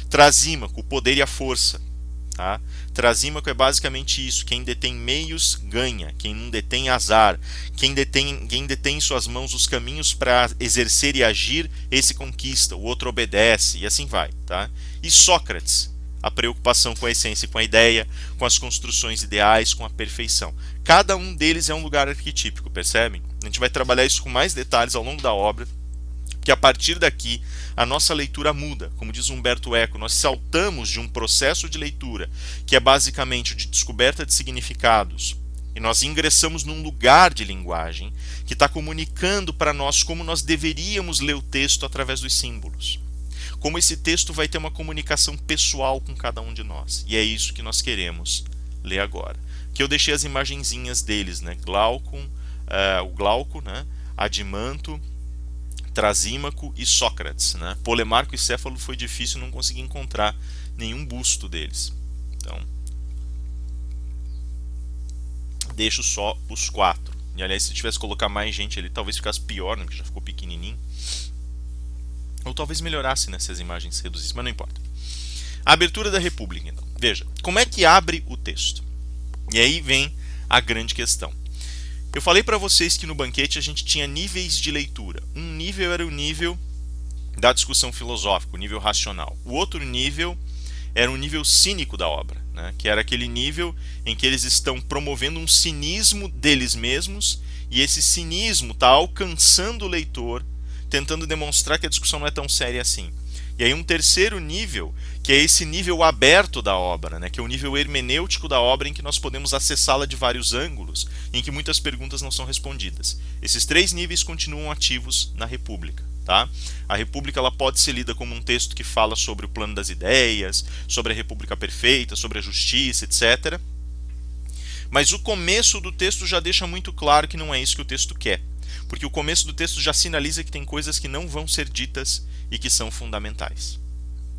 Trasímaco, o poder e a força. Tá? Trasímaco é basicamente isso: quem detém meios ganha, quem não detém azar, quem detém em suas mãos os caminhos para exercer e agir, esse conquista, o outro obedece, e assim vai. Tá? E Sócrates, a preocupação com a essência, com a ideia, com as construções ideais, com a perfeição. Cada um deles é um lugar arquetípico, percebem? A gente vai trabalhar isso com mais detalhes ao longo da obra, que a partir daqui a nossa leitura muda. Como diz Humberto Eco, nós saltamos de um processo de leitura que é basicamente de descoberta de significados, e nós ingressamos num lugar de linguagem que está comunicando para nós como nós deveríamos ler o texto através dos símbolos. Como esse texto vai ter uma comunicação pessoal com cada um de nós. E é isso que nós queremos ler agora. Que eu deixei as imagenzinhas deles, né? O Glauco, né? Adimanto, Trasímaco e Sócrates, né? Polemarco e Céfalo foi difícil, não consegui encontrar nenhum busto deles. Então, deixo só os 4. E aliás, se tivesse que colocar mais gente ali, talvez ficasse pior, né? Porque já ficou pequenininho. Ou talvez melhorasse, né, se as imagens reduzissem, mas não importa. A abertura da República, então. Veja, como é que abre o texto? E aí vem a grande questão. Eu falei para vocês que no banquete a gente tinha níveis de leitura. Um nível era o nível da discussão filosófica, o nível racional. O outro nível era o nível cínico da obra, né? Que era aquele nível em que eles estão promovendo um cinismo deles mesmos, e esse cinismo está alcançando o leitor, tentando demonstrar que a discussão não é tão séria assim. E aí um terceiro nível, que é esse nível aberto da obra, né, que é o nível hermenêutico da obra, em que nós podemos acessá-la de vários ângulos, em que muitas perguntas não são respondidas. Esses 3 níveis continuam ativos na República. Tá? A República ela pode ser lida como um texto que fala sobre o plano das ideias, sobre a República perfeita, sobre a justiça, etc. Mas o começo do texto já deixa muito claro que não é isso que o texto quer. Porque o começo do texto já sinaliza que tem coisas que não vão ser ditas e que são fundamentais.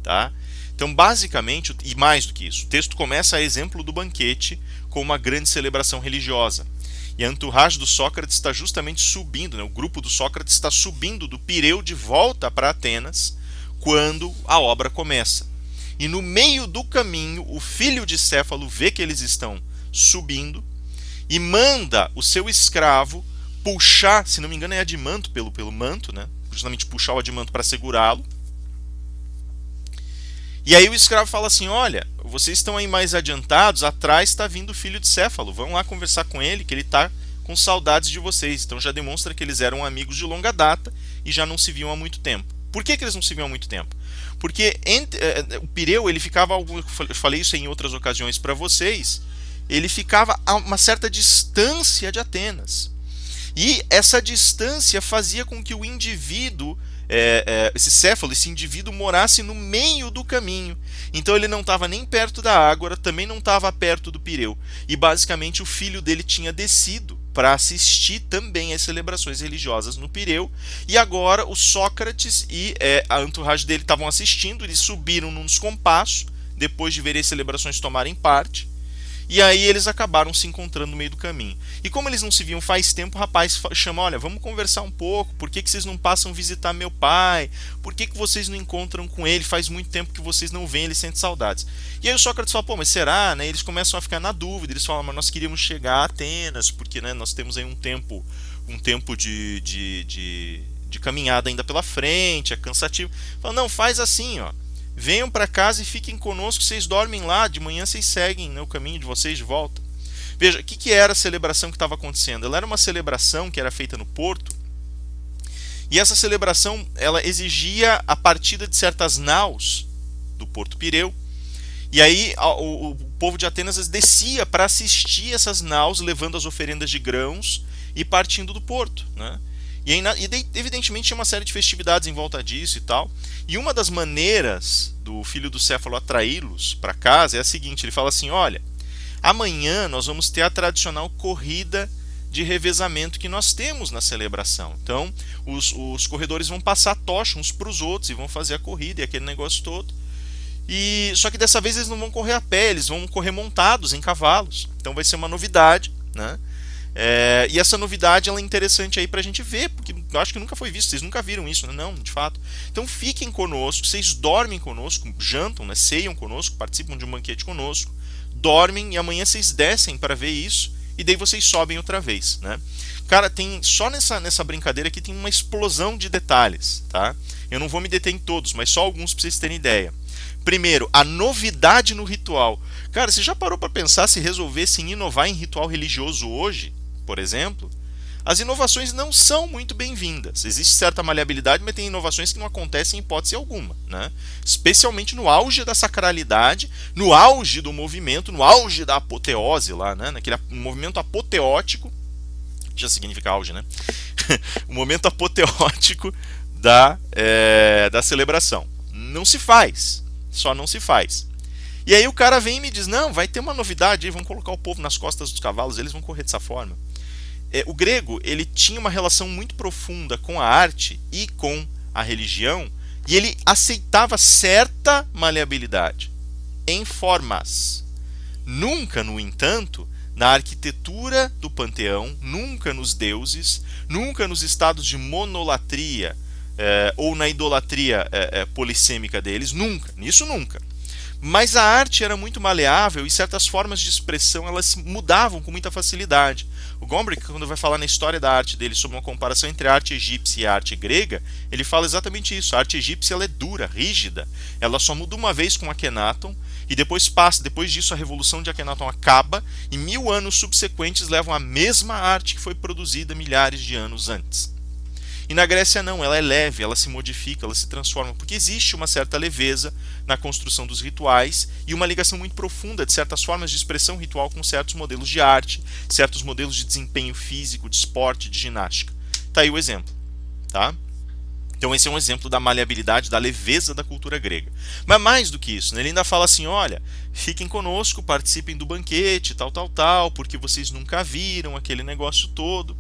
Tá? Então, basicamente, e mais do que isso, o texto começa a exemplo do banquete com uma grande celebração religiosa. E a entourage do Sócrates está justamente subindo, né? O grupo do Sócrates está subindo do Pireu de volta para Atenas quando a obra começa. E no meio do caminho, o filho de Céfalo vê que eles estão subindo e manda o seu escravo puxar, se não me engano é Adimanto pelo manto, né? Justamente puxar o Adimanto para segurá-lo. E aí o escravo fala assim: olha, vocês estão aí mais adiantados, atrás está vindo o filho de Céfalo, vão lá conversar com ele, que ele está com saudades de vocês. Então já demonstra que eles eram amigos de longa data e já não se viam há muito tempo. Por que eles não se viam há muito tempo? Porque o Pireu, ele ficava, eu falei isso em outras ocasiões para vocês, ele ficava a uma certa distância de Atenas. E essa distância fazia com que o indivíduo, esse Céfalo, esse indivíduo morasse no meio do caminho. Então ele não estava nem perto da Ágora, também não estava perto do Pireu. E basicamente o filho dele tinha descido para assistir também às celebrações religiosas no Pireu. E agora o Sócrates e a entourage dele estavam assistindo, eles subiram num descompasso, depois de ver as celebrações tomarem parte. E aí eles acabaram se encontrando no meio do caminho. E como eles não se viam faz tempo, o rapaz chama: olha, vamos conversar um pouco, por que vocês não passam visitar meu pai? Por que vocês não encontram com ele? Faz muito tempo que vocês não veem, ele sente saudades. E aí o Sócrates fala: pô, mas será? Né? Eles começam a ficar na dúvida, eles falam: mas nós queríamos chegar a Atenas, porque né, nós temos aí um tempo de caminhada ainda pela frente, é cansativo. Fala: não, faz assim, ó. Venham para casa e fiquem conosco, vocês dormem lá, de manhã vocês seguem, né, o caminho de vocês de volta. Veja, o que era a celebração que estava acontecendo? Ela era uma celebração que era feita no porto, e essa celebração ela exigia a partida de certas naus do Porto Pireu, e aí o povo de Atenas descia para assistir essas naus, levando as oferendas de grãos e partindo do porto, né? E evidentemente tinha uma série de festividades em volta disso e tal. E uma das maneiras do filho do Céfalo atraí-los para casa é a seguinte: ele fala assim: olha, amanhã nós vamos ter a tradicional corrida de revezamento que nós temos na celebração. Então os corredores vão passar a tocha uns para os outros e vão fazer a corrida e aquele negócio todo. E só que dessa vez eles não vão correr a pé, eles vão correr montados em cavalos. Então vai ser uma novidade, né? E essa novidade ela é interessante aí para a gente ver, porque eu acho que nunca foi visto, vocês nunca viram isso, né? Não, de fato. Então fiquem conosco, vocês dormem conosco, jantam, né? Ceiam conosco, participam de um banquete conosco, dormem e amanhã vocês descem para ver isso e daí vocês sobem outra vez, né? Cara, tem só nessa brincadeira aqui tem uma explosão de detalhes, tá? Eu não vou me deter em todos, mas só alguns para vocês terem ideia. Primeiro, a novidade no ritual. Cara, você já parou para pensar se resolvessem inovar em ritual religioso hoje, por exemplo? As inovações não são muito bem-vindas. Existe certa maleabilidade, mas tem inovações que não acontecem em hipótese alguma, né? Especialmente no auge da sacralidade, no auge do movimento, no auge da apoteose lá, né? Naquele movimento apoteótico, já significa auge, né? O momento apoteótico da celebração. Não se faz, só não se faz. E aí o cara vem e me diz, não, vai ter uma novidade aí, vamos colocar o povo nas costas dos cavalos, eles vão correr dessa forma. O grego, ele tinha uma relação muito profunda com a arte e com a religião, e ele aceitava certa maleabilidade em formas. Nunca, no entanto, na arquitetura do panteão, nunca nos deuses, nunca nos estados de monolatria ou na idolatria polissêmica deles, nunca, nisso nunca. Mas a arte era muito maleável e certas formas de expressão elas mudavam com muita facilidade. O Gombrich, quando vai falar na história da arte dele sobre uma comparação entre a arte egípcia e a arte grega, ele fala exatamente isso. A arte egípcia ela é dura, rígida. Ela só muda uma vez com Akhenaton e depois disso a revolução de Akhenaton acaba e 1000 anos subsequentes levam a mesma arte que foi produzida milhares de anos antes. E na Grécia não, ela é leve, ela se modifica, ela se transforma, porque existe uma certa leveza na construção dos rituais e uma ligação muito profunda de certas formas de expressão ritual com certos modelos de arte, certos modelos de desempenho físico, de esporte, de ginástica. Tá aí o exemplo, tá? Então esse é um exemplo da maleabilidade, da leveza da cultura grega. Mas mais do que isso, né? Ele ainda fala assim, olha, fiquem conosco, participem do banquete, tal, porque vocês nunca viram aquele negócio todo.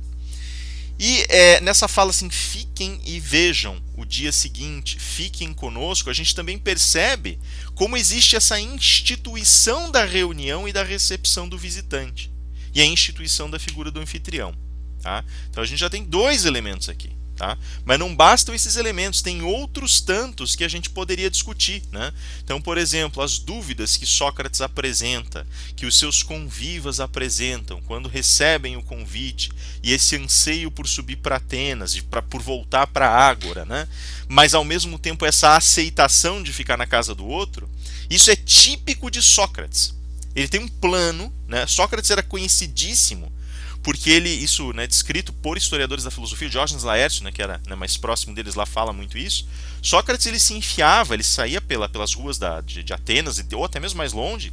E nessa fala assim, fiquem e vejam o dia seguinte, fiquem conosco, a gente também percebe como existe essa instituição da reunião e da recepção do visitante. E a instituição da figura do anfitrião. Tá? Então a gente já tem 2 elementos aqui. Tá? Mas não bastam esses elementos, tem outros tantos que a gente poderia discutir, né? Então, por exemplo, as dúvidas que Sócrates apresenta, que os seus convivas apresentam quando recebem o convite, e esse anseio por subir para Atenas, por voltar para a Ágora, né? Mas ao mesmo tempo essa aceitação de ficar na casa do outro, isso é típico de Sócrates. Ele tem um plano, né? Sócrates era conhecidíssimo porque isso, né, descrito por historiadores da filosofia, Diógenes Laércio, né, que era, né, mais próximo deles lá, fala muito isso. Sócrates ele se enfiava, ele saía pelas ruas de Atenas, ou até mesmo mais longe,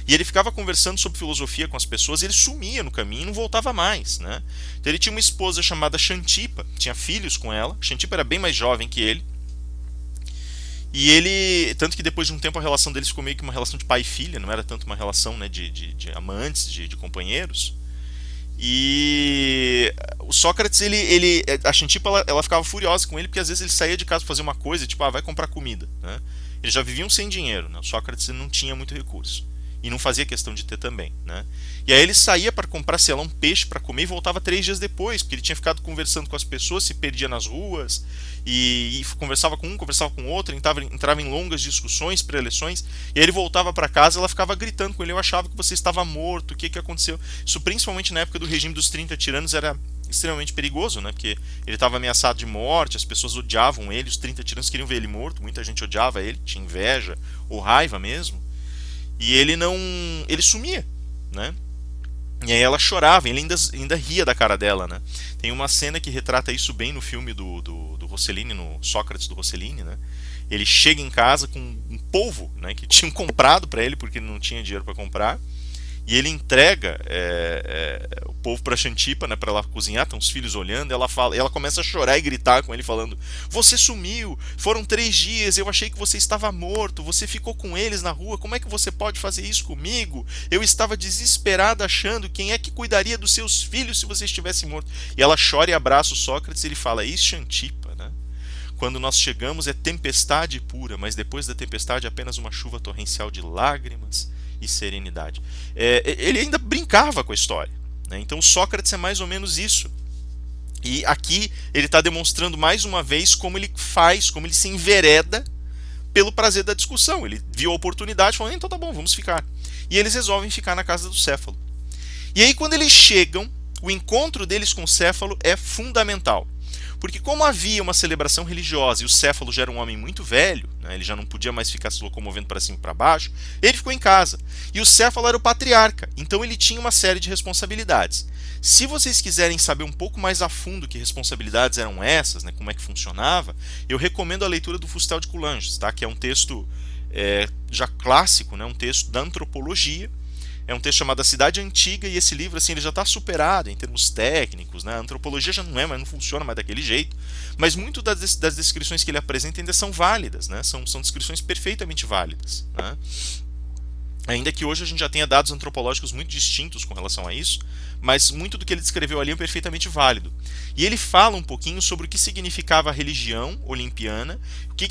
e ele ficava conversando sobre filosofia com as pessoas, e ele sumia no caminho e não voltava mais, né? Então ele tinha uma esposa chamada Xantipa, tinha filhos com ela, Xantipa era bem mais jovem que ele, e ele, tanto que depois de um tempo a relação deles ficou meio que uma relação de pai e filha, não era tanto uma relação, né, de amantes, de companheiros. E o Sócrates, a Xantipa, ela ficava furiosa com ele, porque às vezes ele saía de casa para fazer uma coisa, tipo, vai comprar comida, né? Eles já viviam sem dinheiro, né? O Sócrates não tinha muito recurso. E não fazia questão de ter também, né? E aí ele saía para comprar, sei lá, um peixe para comer e voltava 3 dias depois, porque ele tinha ficado conversando com as pessoas, se perdia nas ruas, e conversava com um, conversava com outro, entrava em longas discussões, preleções, e aí ele voltava para casa, ela ficava gritando com ele, eu achava que você estava morto, o que aconteceu? Isso principalmente na época do regime dos 30 tiranos era extremamente perigoso, né? Porque ele estava ameaçado de morte, as pessoas odiavam ele, os 30 tiranos queriam ver ele morto, muita gente odiava ele, tinha inveja ou raiva mesmo. E ele sumia, né? E aí ela chorava, ele ainda ria da cara dela, né? Tem uma cena que retrata isso bem no filme do Rossellini, no Sócrates do Rossellini, né? Ele chega em casa com um polvo, né, que tinham comprado para ele porque ele não tinha dinheiro para comprar, e ele entrega o polvo para Xantipa, né, para ela cozinhar, estão os filhos olhando, ela começa a chorar e gritar com ele falando, você sumiu, foram 3 dias, eu achei que você estava morto, você ficou com eles na rua, como é que você pode fazer isso comigo? Eu estava desesperada achando quem é que cuidaria dos seus filhos se você estivesse morto. E ela chora e abraça o Sócrates e ele fala, isso Xantipa, né? Quando nós chegamos é tempestade pura, mas depois da tempestade apenas uma chuva torrencial de lágrimas e serenidade. Ele ainda brincava com a história, né? Então Sócrates é mais ou menos isso. E aqui ele está demonstrando mais uma vez como ele faz, como ele se envereda pelo prazer da discussão. Ele viu a oportunidade e falou, então tá bom, vamos ficar. E eles resolvem ficar na casa do Céfalo. E aí quando eles chegam, o encontro deles com o Céfalo é fundamental. Porque como havia uma celebração religiosa e o Céfalo já era um homem muito velho, né, ele já não podia mais ficar se locomovendo para cima e para baixo, ele ficou em casa. E o Céfalo era o patriarca, então ele tinha uma série de responsabilidades. Se vocês quiserem saber um pouco mais a fundo que responsabilidades eram essas, né, como é que funcionava, eu recomendo a leitura do Fustel de Coulanges, tá, que é um texto já clássico, né, um texto da antropologia. É um texto chamado A Cidade Antiga, e esse livro assim, ele já está superado em termos técnicos, né? A antropologia já não não funciona mais daquele jeito, mas muito das descrições que ele apresenta ainda são válidas, né? São descrições perfeitamente válidas, né? Ainda que hoje a gente já tenha dados antropológicos muito distintos com relação a isso, mas muito do que ele descreveu ali é perfeitamente válido. E ele fala um pouquinho sobre o que significava a religião olimpiana, o que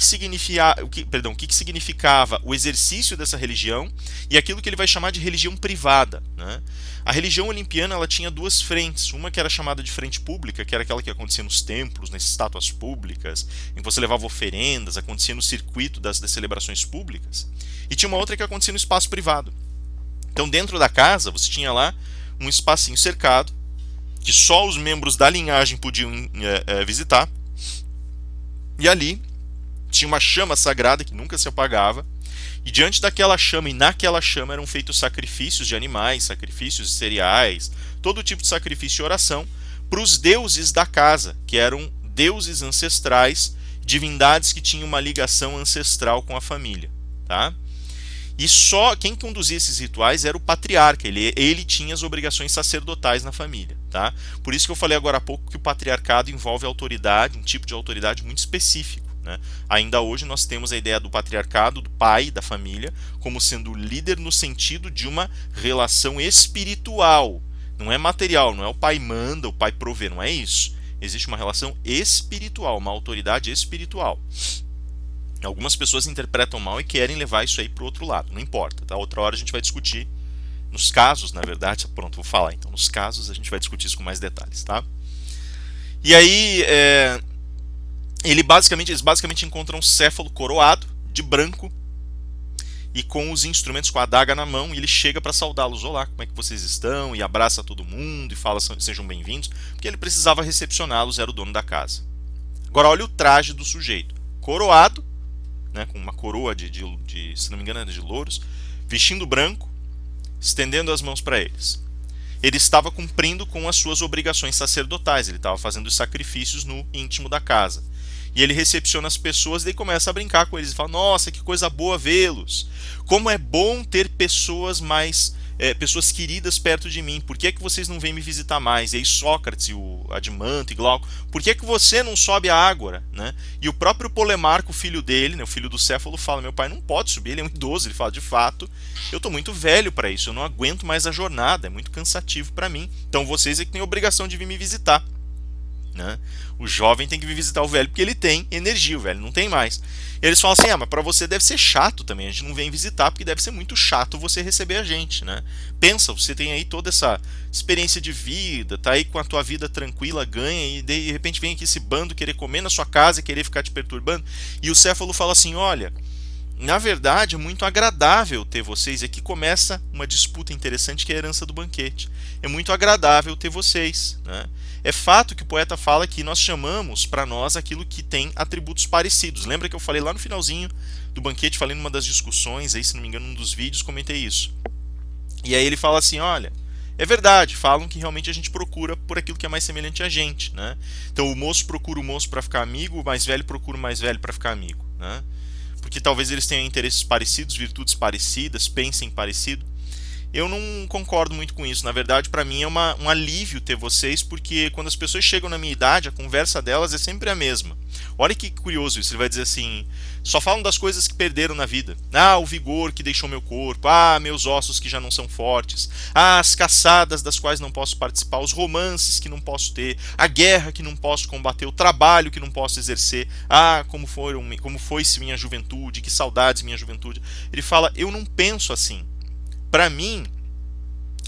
significava o exercício dessa religião e aquilo que ele vai chamar de religião privada, né? A religião olimpiana ela tinha duas frentes, uma que era chamada de frente pública, que era aquela que acontecia nos templos, nas estátuas públicas, em que você levava oferendas, acontecia no circuito das celebrações públicas, e tinha uma outra que acontecia no espaço privado. Então dentro da casa você tinha lá um espacinho cercado, que só os membros da linhagem podiam visitar, e ali tinha uma chama sagrada que nunca se apagava, e diante daquela chama e naquela chama eram feitos sacrifícios de animais, sacrifícios de cereais, todo tipo de sacrifício e oração para os deuses da casa, que eram deuses ancestrais, divindades que tinham uma ligação ancestral com a família, tá? E só quem conduzia esses rituais era o patriarca, ele tinha as obrigações sacerdotais na família, tá? Por isso que eu falei agora há pouco que o patriarcado envolve autoridade, um tipo de autoridade muito específico, né? Ainda hoje nós temos a ideia do patriarcado, do pai da família, como sendo líder no sentido de uma relação espiritual. Não é material, não é o pai manda, o pai provê, não é isso. Existe uma relação espiritual, uma autoridade espiritual. Algumas pessoas interpretam mal e querem levar isso aí para o outro lado, não importa, tá? Outra hora a gente vai discutir, nos casos, na verdade, pronto, vou falar então, nos casos a gente vai discutir isso com mais detalhes, tá? E aí, eles basicamente encontram um Céfalo coroado, de branco, e com os instrumentos, com a adaga na mão, e ele chega para saudá-los. Olá, como é que vocês estão? E abraça todo mundo, e fala, sejam bem-vindos, porque ele precisava recepcioná-los, era o dono da casa. Agora olha o traje do sujeito, coroado, né, com uma coroa se não me engano, de louros, vestindo branco, estendendo as mãos para eles. Ele estava cumprindo com as suas obrigações sacerdotais, ele estava fazendo os sacrifícios no íntimo da casa. E ele recepciona as pessoas e daí começa a brincar com eles. Ele fala, nossa, que coisa boa vê-los. Como é bom ter pessoas pessoas queridas perto de mim. Por que é que vocês não vêm me visitar mais? E aí Sócrates, o Adimanto e Glauco, por que é que você não sobe a ágora? Né? E o próprio Polemarco, o filho dele, né, o filho do Céfalo, fala, meu pai não pode subir, ele é um idoso. Ele fala, de fato, eu estou muito velho para isso, eu não aguento mais a jornada, é muito cansativo para mim. Então vocês é que têm a obrigação de vir me visitar. Né? O jovem tem que vir visitar o velho porque ele tem energia, o velho não tem mais. E eles falam assim, mas para você deve ser chato também, a gente não vem visitar porque deve ser muito chato você receber a gente, né? Pensa, você tem aí toda essa experiência de vida, tá aí com a tua vida tranquila, ganha, e de repente vem aqui esse bando querer comer na sua casa e querer ficar te perturbando. E o Céfalo fala assim, olha, na verdade é muito agradável ter vocês. Aqui começa uma disputa interessante que é a herança do banquete. É muito agradável ter vocês, né? É fato que o poeta fala que nós chamamos para nós aquilo que tem atributos parecidos. Lembra que eu falei lá no finalzinho do banquete, falei numa das discussões, aí se não me engano, num dos vídeos, comentei isso. E aí ele fala assim, olha, é verdade, falam que realmente a gente procura por aquilo que é mais semelhante a gente, né? Então o moço procura o moço para ficar amigo, o mais velho procura o mais velho para ficar amigo, né? Porque talvez eles tenham interesses parecidos, virtudes parecidas, pensem parecido. Eu não concordo muito com isso. Na verdade, para mim é um alívio ter vocês, porque quando as pessoas chegam na minha idade, a conversa delas é sempre a mesma. Olha que curioso isso. Ele vai dizer assim, só falam das coisas que perderam na vida. Ah, o vigor que deixou meu corpo. Ah, meus ossos que já não são fortes. Ah, as caçadas das quais não posso participar. Os romances que não posso ter. A guerra que não posso combater. O trabalho que não posso exercer. Ah, como foi-se minha juventude. Que saudades minha juventude. Ele fala, eu não penso assim. Para mim,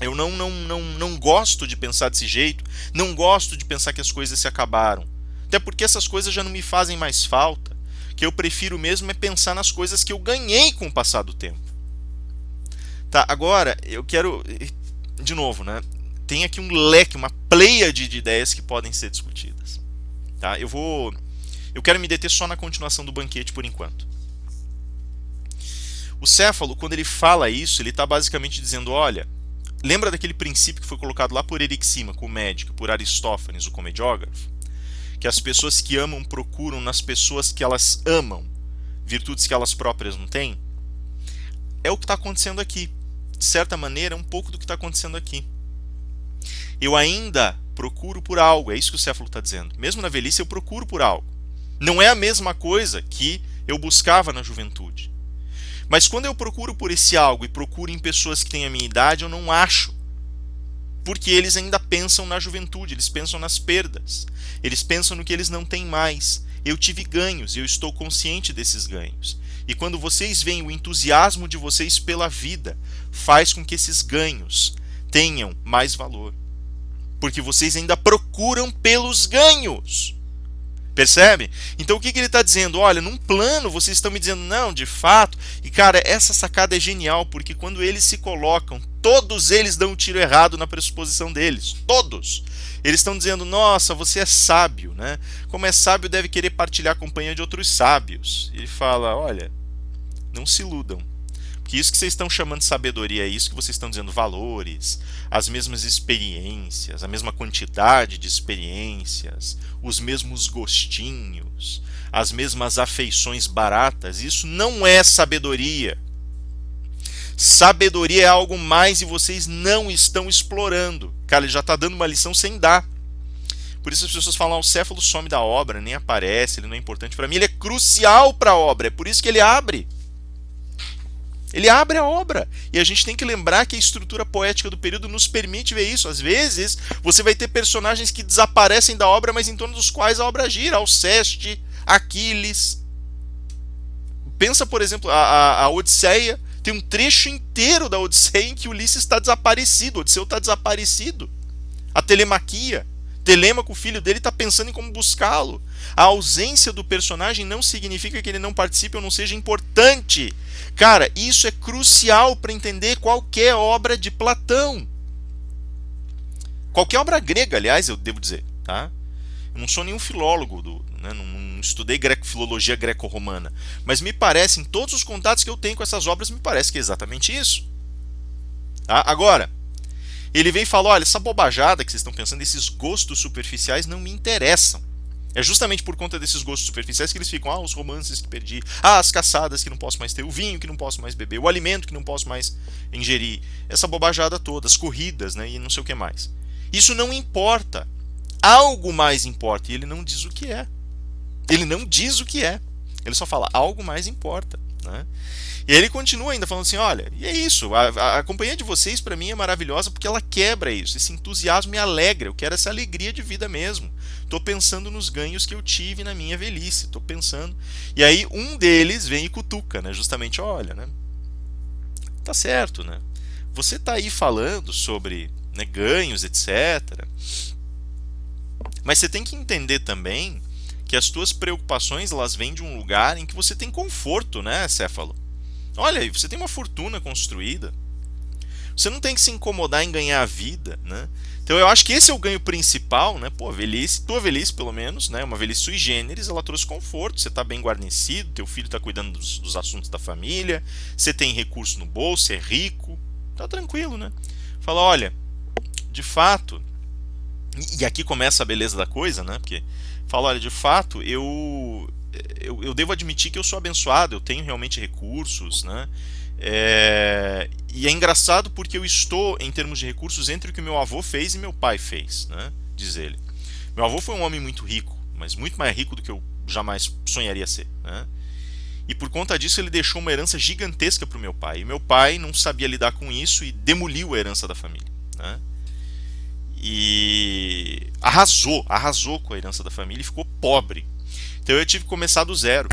Eu não gosto de pensar desse jeito, não gosto de pensar que as coisas se acabaram. Até porque essas coisas já não me fazem mais falta. O que eu prefiro mesmo é pensar nas coisas que eu ganhei com o passar do tempo. Tá, agora eu quero, de novo, né? Tem aqui um leque, uma pleiade de ideias que podem ser discutidas. Tá? Eu quero me deter só na continuação do banquete por enquanto. O Céfalo, quando ele fala isso, ele está basicamente dizendo, olha, lembra daquele princípio que foi colocado lá por Erixímaco, o médico, por Aristófanes, o comediógrafo? Que as pessoas que amam procuram nas pessoas que elas amam virtudes que elas próprias não têm? É o que está acontecendo aqui. De certa maneira, é um pouco do que está acontecendo aqui. Eu ainda procuro por algo, é isso que o Céfalo está dizendo. Mesmo na velhice eu procuro por algo. Não é a mesma coisa que eu buscava na juventude. Mas quando eu procuro por esse algo e procuro em pessoas que têm a minha idade, eu não acho. Porque eles ainda pensam na juventude, eles pensam nas perdas. Eles pensam no que eles não têm mais. Eu tive ganhos e eu estou consciente desses ganhos. E quando vocês veem o entusiasmo de vocês pela vida, faz com que esses ganhos tenham mais valor. Porque vocês ainda procuram pelos ganhos. Percebe? Então o que ele está dizendo? Olha, num plano vocês estão me dizendo, não, de fato. E cara, essa sacada é genial, porque quando eles se colocam, todos eles dão um tiro errado na pressuposição deles. Todos. Eles estão dizendo, nossa, você é sábio, né? Como é sábio, deve querer partilhar a companhia de outros sábios. Ele fala, olha, não se iludam. Porque isso que vocês estão chamando de sabedoria é isso que vocês estão dizendo, valores, as mesmas experiências, a mesma quantidade de experiências, os mesmos gostinhos, as mesmas afeições baratas. Isso não é sabedoria. Sabedoria é algo mais e vocês não estão explorando. Cara, ele já está dando uma lição sem dar. Por isso as pessoas falam, o Céfalo some da obra, nem aparece, ele não é importante para mim. Ele é crucial para a obra, é por isso que ele abre. Ele abre a obra. E a gente tem que lembrar que a estrutura poética do período nos permite ver isso. Às vezes, você vai ter personagens que desaparecem da obra, mas em torno dos quais a obra gira. Alceste, Aquiles. Pensa, por exemplo, a Odisseia. Tem um trecho inteiro da Odisseia em que Ulisses está desaparecido. Odisseu está desaparecido. A Telemaquia. Telêmaco, o filho dele, está pensando em como buscá-lo. A ausência do personagem não significa que ele não participe ou não seja importante. Cara, isso é crucial para entender qualquer obra de Platão. Qualquer obra grega, aliás, eu devo dizer. Tá? Eu não sou nenhum filólogo, né? Não estudei filologia greco-romana. Mas me parece, em todos os contatos que eu tenho com essas obras, me parece que é exatamente isso. Tá? Agora, ele vem e fala, olha, essa bobajada que vocês estão pensando, esses gostos superficiais não me interessam. É justamente por conta desses gostos superficiais que eles ficam, os romances que perdi, as caçadas que não posso mais ter, o vinho que não posso mais beber, o alimento que não posso mais ingerir, essa bobajada toda, as corridas, né, e não sei o que mais. Isso não importa. Algo mais importa, e ele não diz o que é. Ele não diz o que é. Ele só fala, algo mais importa, né? E aí ele continua ainda falando assim, olha, e é isso, a companhia de vocês para mim é maravilhosa porque ela quebra isso, esse entusiasmo me alegra, eu quero essa alegria de vida mesmo. Estou pensando nos ganhos que eu tive na minha velhice, estou pensando. E aí um deles vem e cutuca, né? Justamente, olha, né? Tá certo, né? Você tá aí falando sobre, né, ganhos, etc. Mas você tem que entender também que as tuas preocupações elas vêm de um lugar em que você tem conforto, né, Céfalo? Olha aí, você tem uma fortuna construída. Você não tem que se incomodar em ganhar a vida, né? Então eu acho que esse é o ganho principal, né? Pô, velhice, tua velhice pelo menos, né? Uma velhice sui generis, ela trouxe conforto. Você está bem guarnecido, teu filho está cuidando dos assuntos da família, você tem recurso no bolso, você é rico, tá tranquilo, né? Fala, olha, de fato, e aqui começa a beleza da coisa, né? Porque fala, olha, de fato, eu devo admitir que eu sou abençoado, eu tenho realmente recursos, né? E é engraçado porque eu estou, em termos de recursos, entre o que meu avô fez e meu pai fez, né? Diz ele. Meu avô foi um homem muito rico, mas muito mais rico do que eu jamais sonharia ser, né? E por conta disso ele deixou uma herança gigantesca para o meu pai. E meu pai não sabia lidar com isso e demoliu a herança da família, né? E arrasou com a herança da família e ficou pobre. Então eu tive que começar do zero.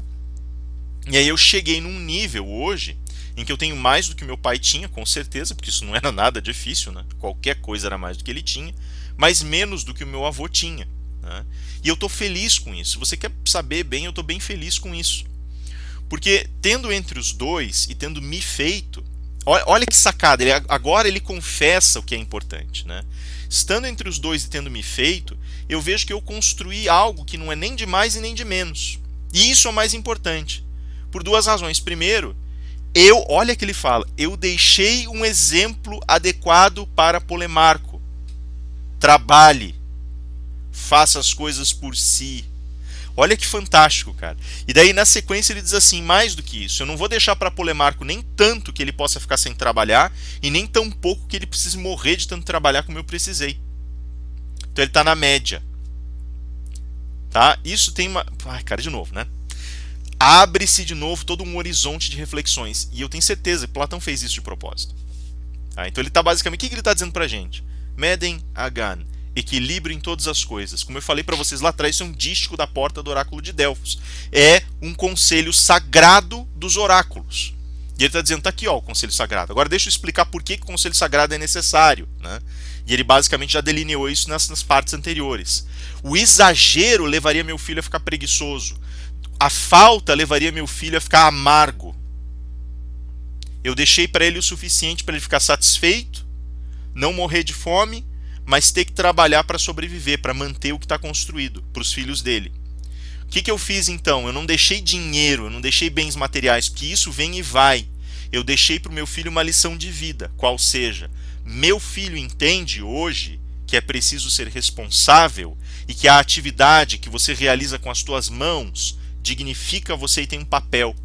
E aí eu cheguei num nível hoje em que eu tenho mais do que meu pai tinha, com certeza, porque isso não era nada difícil, né? Qualquer coisa era mais do que ele tinha, mas menos do que o meu avô tinha, né? E eu estou feliz com isso. Se você quer saber bem, eu estou bem feliz com isso. Porque tendo entre os dois e tendo me feito, olha que sacada, agora ele confessa o que é importante, né? Estando entre os dois e tendo me feito, eu vejo que eu construí algo que não é nem de mais e nem de menos. E isso é o mais importante. Por duas razões. Primeiro, olha que ele fala, eu deixei um exemplo adequado para Polemarco. Trabalhe, faça as coisas por si. Olha que fantástico, cara. E daí na sequência ele diz assim, mais do que isso, eu não vou deixar para Polemarco nem tanto que ele possa ficar sem trabalhar, e nem tão pouco que ele precise morrer de tanto trabalhar como eu precisei. Então ele está na média. Tá? Isso tem uma... Ai, cara, de novo, né? Abre-se de novo todo um horizonte de reflexões. E eu tenho certeza que Platão fez isso de propósito. Tá? Então ele está basicamente... O que ele está dizendo pra gente? Meden Agan. Equilíbrio em todas as coisas. Como eu falei para vocês lá atrás, isso é um dístico da porta do oráculo de Delfos. É um conselho sagrado dos oráculos. E ele está dizendo, tá aqui ó, o conselho sagrado. Agora deixa eu explicar por que o conselho sagrado é necessário, né? E ele basicamente já delineou isso nas partes anteriores. O exagero levaria meu filho a ficar preguiçoso. A falta levaria meu filho a ficar amargo. Eu deixei para ele o suficiente para ele ficar satisfeito, não morrer de fome, mas ter que trabalhar para sobreviver, para manter o que está construído para os filhos dele. O que eu fiz então? Eu não deixei dinheiro, eu não deixei bens materiais, porque isso vem e vai. Eu deixei para o meu filho uma lição de vida, qual seja, meu filho entende hoje que é preciso ser responsável e que a atividade que você realiza com as tuas mãos dignifica você e tem um papel.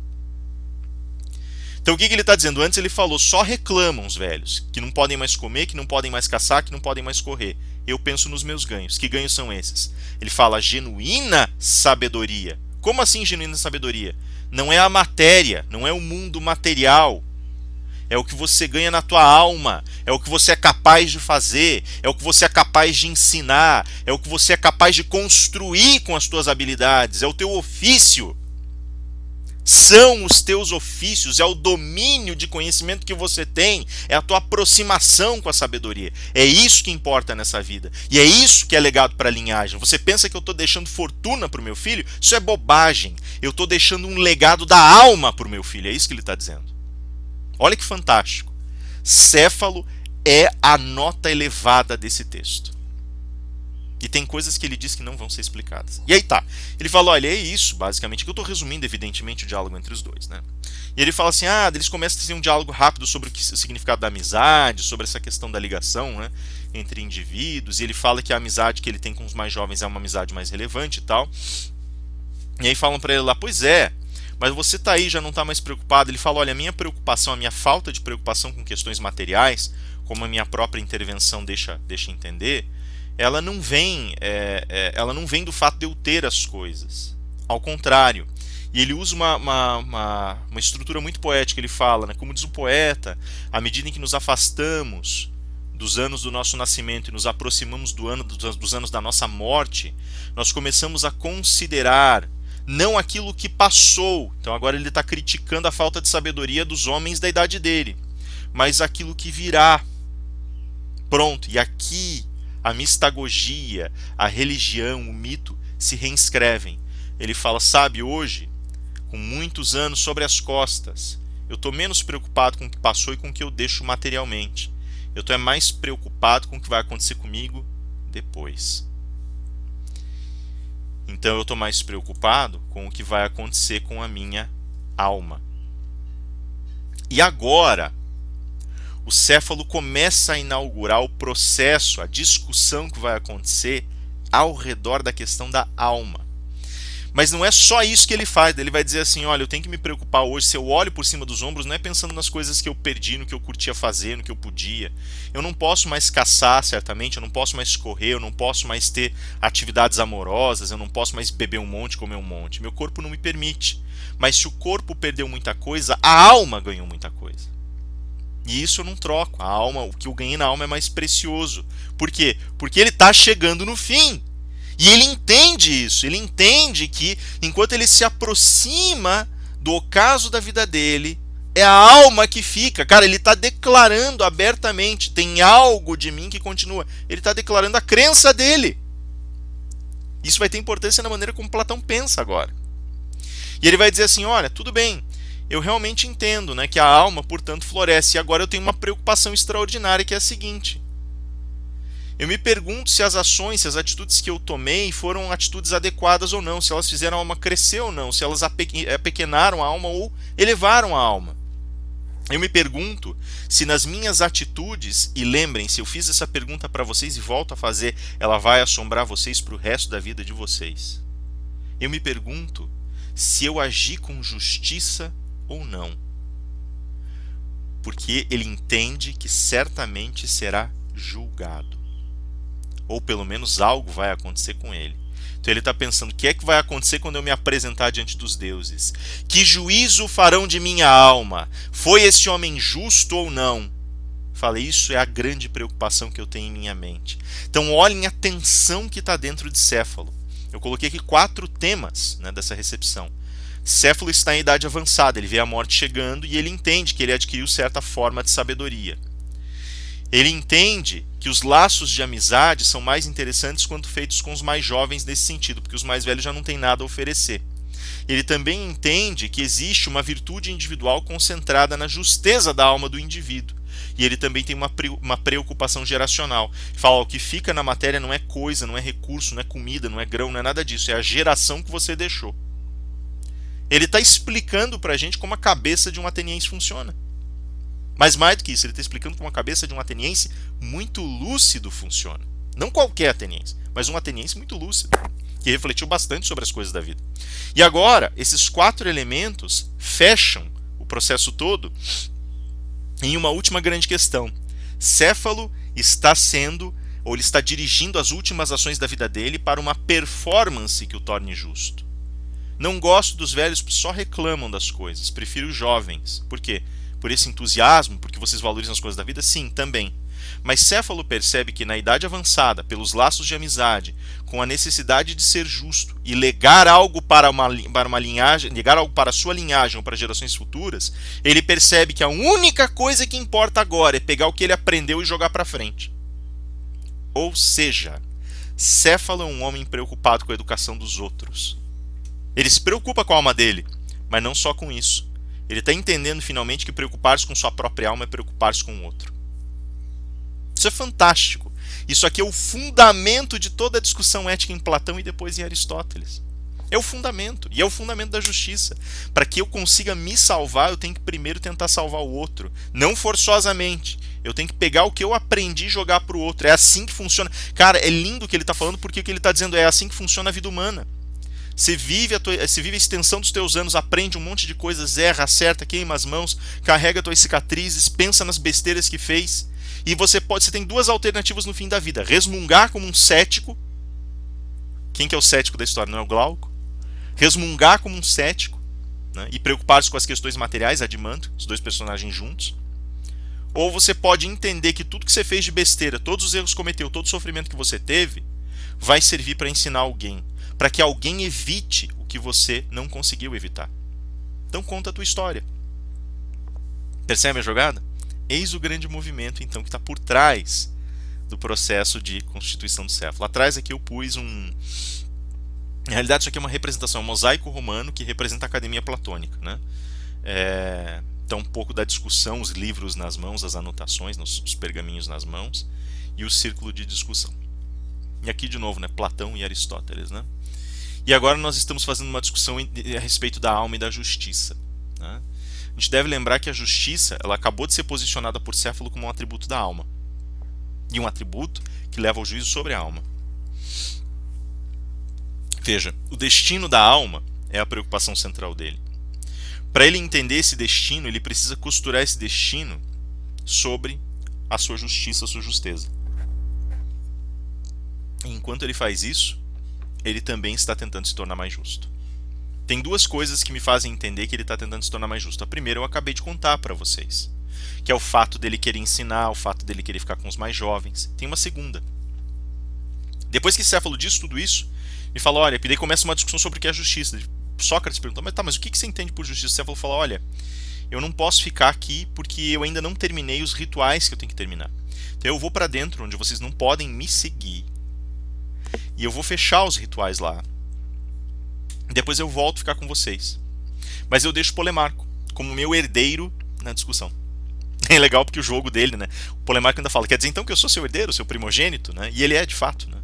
Então o que ele está dizendo? Antes ele falou, só reclamam os velhos, que não podem mais comer, que não podem mais caçar, que não podem mais correr. Eu penso nos meus ganhos. Que ganhos são esses? Ele fala genuína sabedoria. Como assim genuína sabedoria? Não é a matéria, não é o mundo material. É o que você ganha na tua alma, é o que você é capaz de fazer, é o que você é capaz de ensinar, é o que você é capaz de construir com as tuas habilidades, é o teu ofício. São os teus ofícios, é o domínio de conhecimento que você tem, é a tua aproximação com a sabedoria. É isso que importa nessa vida. E é isso que é legado para a linhagem. Você pensa que eu estou deixando fortuna para o meu filho? Isso é bobagem. Eu estou deixando um legado da alma para o meu filho. É isso que ele está dizendo. Olha que fantástico. Céfalo é a nota elevada desse texto. E tem coisas que ele diz que não vão ser explicadas. E aí tá. Ele fala, olha, é isso, basicamente, que eu estou resumindo, evidentemente, o diálogo entre os dois, né? E ele fala assim, eles começam a ter um diálogo rápido sobre o significado da amizade, sobre essa questão da ligação, né, entre indivíduos, e ele fala que a amizade que ele tem com os mais jovens é uma amizade mais relevante e tal. E aí falam para ele lá, pois é, mas você tá aí, já não tá mais preocupado. Ele fala, olha, a minha preocupação, a minha falta de preocupação com questões materiais, como a minha própria intervenção deixa entender, ela não vem do fato de eu ter as coisas. Ao contrário. E ele usa uma estrutura muito poética. Ele fala, né, como diz o poeta, à medida em que nos afastamos dos anos do nosso nascimento e nos aproximamos dos anos da nossa morte, nós começamos a considerar não aquilo que passou. Então agora ele está criticando a falta de sabedoria dos homens da idade dele, mas aquilo que virá. Pronto, e aqui a mistagogia, a religião, o mito se reinscrevem. Ele fala, sabe, hoje, com muitos anos sobre as costas, eu estou menos preocupado com o que passou e com o que eu deixo materialmente. Eu estou mais preocupado com o que vai acontecer comigo depois. Então eu estou mais preocupado com o que vai acontecer com a minha alma. E agora, o Céfalo começa a inaugurar o processo, a discussão que vai acontecer ao redor da questão da alma. Mas não é só isso que ele faz. Ele vai dizer assim, olha, eu tenho que me preocupar hoje. Se eu olho por cima dos ombros, não é pensando nas coisas que eu perdi, no que eu curtia fazer, no que eu podia. Eu não posso mais caçar, certamente, eu não posso mais correr, eu não posso mais ter atividades amorosas, eu não posso mais beber um monte, comer um monte. Meu corpo não me permite. Mas se o corpo perdeu muita coisa, a alma ganhou muita coisa. E isso eu não troco. A alma, o que eu ganhei na alma é mais precioso. Por quê? Porque ele está chegando no fim. E ele entende isso. Ele entende que enquanto ele se aproxima do ocaso da vida dele, É a alma que fica. Cara, ele está declarando abertamente: tem algo de mim que continua. Ele está declarando a crença dele. Isso vai ter importância na maneira como Platão pensa agora. E ele vai dizer assim: olha, tudo bem, eu realmente entendo, né, que a alma, portanto, floresce. E agora eu tenho uma preocupação extraordinária, que é a seguinte: eu me pergunto se as ações, se as atitudes que eu tomei foram atitudes adequadas ou não, se elas fizeram a alma crescer ou não, se elas apequenaram a alma ou elevaram a alma. Eu me pergunto se nas minhas atitudes, e lembrem-se, eu fiz essa pergunta para vocês e volto a fazer, ela vai assombrar vocês para o resto da vida de vocês. Eu me pergunto se eu agi com justiça ou não. Porque ele entende que certamente será julgado. Ou pelo menos algo vai acontecer com ele. Então ele está pensando: o que é que vai acontecer quando eu me apresentar diante dos deuses? Que juízo farão de minha alma? Foi esse homem justo ou não? Falei, isso é a grande preocupação que eu tenho em minha mente. Então olhem a tensão que está dentro de Céfalo. Eu coloquei aqui 4 temas, né, dessa recepção. Céfalo está em idade avançada, ele vê a morte chegando e ele entende que ele adquiriu certa forma de sabedoria. Ele entende que os laços de amizade são mais interessantes quando feitos com os mais jovens nesse sentido, porque os mais velhos já não têm nada a oferecer. Ele também entende que existe uma virtude individual concentrada na justeza da alma do indivíduo. E ele também tem uma preocupação geracional. Fala: o que fica na matéria não é coisa, não é recurso, não é comida, não é grão, não é nada disso. É a geração que você deixou. Ele está explicando para a gente como a cabeça de um ateniense funciona. Mas mais do que isso, ele está explicando como a cabeça de um ateniense muito lúcido funciona. Não qualquer ateniense, mas um ateniense muito lúcido, que refletiu bastante sobre as coisas da vida. E agora, esses 4 elementos fecham o processo todo em uma última grande questão. Céfalo está sendo, ou ele está dirigindo as últimas ações da vida dele para uma performance que o torne justo. Não gosto dos velhos que só reclamam das coisas, prefiro os jovens. Por quê? Por esse entusiasmo, porque vocês valorizam as coisas da vida? Sim, também. Mas Céfalo percebe que na idade avançada, pelos laços de amizade, com a necessidade de ser justo e legar algo para uma linhagem, legar algo para a sua linhagem ou para gerações futuras, ele percebe que a única coisa que importa agora é pegar o que ele aprendeu e jogar para frente. Ou seja, Céfalo é um homem preocupado com a educação dos outros. Ele se preocupa com a alma dele, mas não só com isso. Ele está entendendo finalmente que preocupar-se com sua própria alma é preocupar-se com o outro. Isso é fantástico. Isso aqui é o fundamento de toda a discussão ética em Platão e depois em Aristóteles. É o fundamento. E é o fundamento da justiça. Para que eu consiga me salvar, eu tenho que primeiro tentar salvar o outro. Não forçosamente. Eu tenho que pegar o que eu aprendi e jogar para o outro. É assim que funciona. Cara, é lindo o que ele está falando, porque o que ele está dizendo é assim que funciona a vida humana. Você vive a extensão dos teus anos, aprende um monte de coisas, erra, acerta, queima as mãos, carrega tuas cicatrizes, pensa nas besteiras que fez. E você tem 2 alternativas no fim da vida: resmungar como um cético. Quem que é o cético da história? Não é o Glauco? Resmungar como um cético, né, e preocupar-se com as questões materiais, Adimanto, os 2 personagens juntos. Ou você pode entender que tudo que você fez de besteira, todos os erros que cometeu, todo o sofrimento que você teve, vai servir para ensinar alguém, para que alguém evite o que você não conseguiu evitar. Então conta a tua história. Percebe a jogada? Eis o grande movimento, então, que está por trás do processo de constituição do Céfalo. Atrás aqui eu pus Na realidade isso aqui é uma representação, um mosaico romano que representa a academia platônica, né? Então um pouco da discussão, os livros nas mãos, as anotações, os pergaminhos nas mãos, e o círculo de discussão. E aqui de novo, né, Platão e Aristóteles, né? E agora nós estamos fazendo uma discussão a respeito da alma e da justiça, né? A gente deve lembrar que a justiça, ela acabou de ser posicionada por Céfalo como um atributo da alma. E um atributo que leva ao juízo sobre a alma. Veja, o destino da alma é a preocupação central dele. Para ele entender esse destino, ele precisa costurar esse destino sobre a sua justiça, a sua justeza. E enquanto ele faz isso, ele também está tentando se tornar mais justo. Tem 2 coisas que me fazem entender que ele está tentando se tornar mais justo. A primeira eu acabei de contar para vocês, que é o fato dele querer ensinar, o fato dele querer ficar com os mais jovens. Tem uma segunda. Depois que Céfalo diz tudo isso, ele fala, olha, e daí começa uma discussão sobre o que é justiça. Sócrates pergunta, mas o que você entende por justiça? Céfalo fala, olha, eu não posso ficar aqui porque eu ainda não terminei os rituais que eu tenho que terminar. Então eu vou para dentro, onde vocês não podem me seguir, e eu vou fechar os rituais lá. Depois eu volto a ficar com vocês. Mas eu deixo Polemarco como meu herdeiro na discussão. É legal porque o jogo dele, né? O Polemarco ainda fala, quer dizer então que eu sou seu herdeiro, seu primogênito, né? E ele é de fato, né?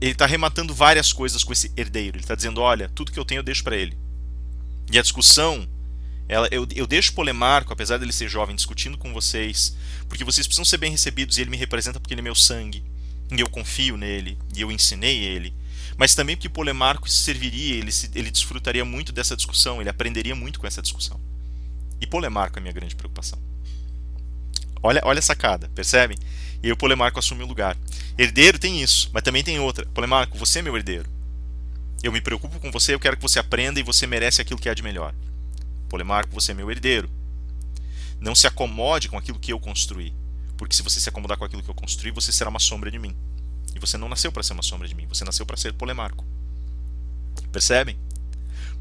Ele está rematando várias coisas com esse herdeiro. Ele está dizendo, olha, tudo que eu tenho eu deixo para ele. E a discussão, eu deixo Polemarco, apesar dele ser jovem, discutindo com vocês, porque vocês precisam ser bem recebidos e ele me representa porque ele é meu sangue. E eu confio nele, e eu ensinei ele. Mas também porque Polemarco serviria, ele desfrutaria muito dessa discussão, ele aprenderia muito com essa discussão. E Polemarco é a minha grande preocupação. Olha a sacada, percebem? E aí o Polemarco assume o lugar. Herdeiro tem isso, mas também tem outra. Polemarco, você é meu herdeiro. Eu me preocupo com você, eu quero que você aprenda e você merece aquilo que há de melhor. Polemarco, você é meu herdeiro. Não se acomode com aquilo que eu construí. Porque se você se acomodar com aquilo que eu construí, você será uma sombra de mim. E você não nasceu para ser uma sombra de mim, você nasceu para ser Polemarco. Percebem?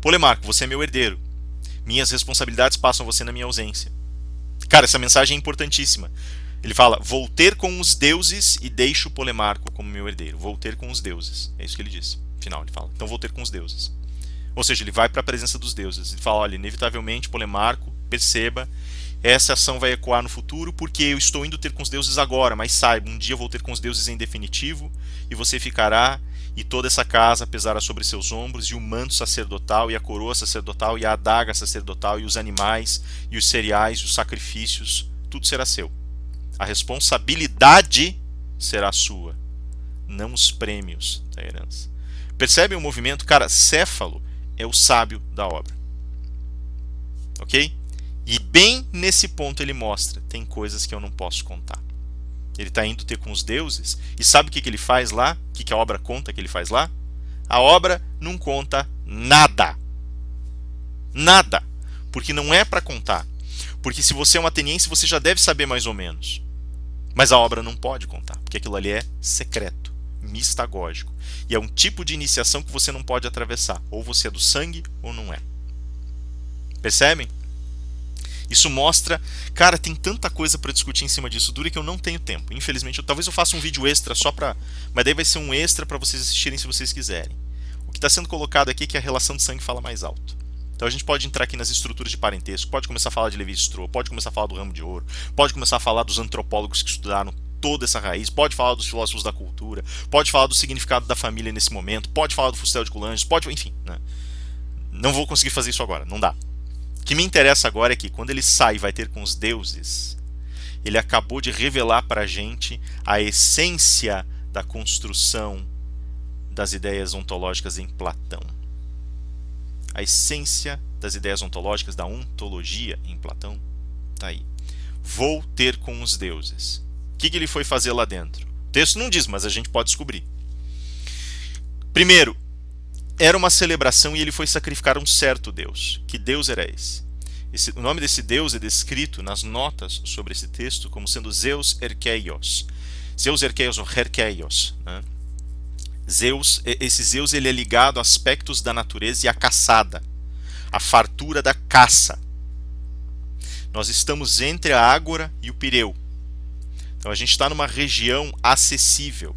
Polemarco, você é meu herdeiro. Minhas responsabilidades passam a você na minha ausência. Cara, essa mensagem é importantíssima. Ele fala, vou ter com os deuses e deixo Polemarco como meu herdeiro. Vou ter com os deuses. É isso que ele diz. No final ele fala, então vou ter com os deuses. Ou seja, ele vai para a presença dos deuses. Ele fala, olha, inevitavelmente, Polemarco, perceba, essa ação vai ecoar no futuro porque eu estou indo ter com os deuses agora, mas saiba, um dia eu vou ter com os deuses em definitivo e você ficará e toda essa casa pesará sobre seus ombros e o manto sacerdotal e a coroa sacerdotal e a adaga sacerdotal e os animais e os cereais e os sacrifícios, tudo será seu. A responsabilidade será sua, não os prêmios da herança. Percebem o movimento? Cara, Céfalo é o sábio da obra. Ok? E bem nesse ponto ele mostra, tem coisas que eu não posso contar. Ele está indo ter com os deuses, e sabe o que ele faz lá? O que a obra conta que ele faz lá? A obra não conta nada. Nada. Porque não é para contar. Porque se você é um ateniense, você já deve saber mais ou menos. Mas a obra não pode contar, porque aquilo ali é secreto, mistagógico. E é um tipo de iniciação que você não pode atravessar. Ou você é do sangue, ou não é. Percebem? Isso mostra, cara, tem tanta coisa para discutir em cima disso, dura que eu não tenho tempo. Infelizmente, talvez eu faça um vídeo extra só para, mas daí vai ser um extra para vocês assistirem se vocês quiserem. O que está sendo colocado aqui é que a relação de sangue fala mais alto. Então a gente pode entrar aqui nas estruturas de parentesco, pode começar a falar de Levi-Strauss, pode começar a falar do ramo de ouro, pode começar a falar dos antropólogos que estudaram toda essa raiz, pode falar dos filósofos da cultura, pode falar do significado da família nesse momento, pode falar do Fustel de Coulanges, pode, enfim, né? Não vou conseguir fazer isso agora, não dá. O que me interessa agora é que quando ele sai e vai ter com os deuses, ele acabou de revelar para a gente a essência da construção das ideias ontológicas em Platão. A essência das ideias ontológicas, da ontologia em Platão, está aí. Vou ter com os deuses. O que ele foi fazer lá dentro? O texto não diz, mas a gente pode descobrir. Primeiro, era uma celebração e ele foi sacrificar um certo Deus. Que Deus era esse? O nome desse Deus é descrito nas notas sobre esse texto como sendo Zeus Erkeios. Zeus Erkeios ou Herkeios, né? Esse Zeus ele é ligado a aspectos da natureza e à caçada, a fartura da caça. Nós estamos entre a Ágora e o Pireu. Então a gente está numa região acessível.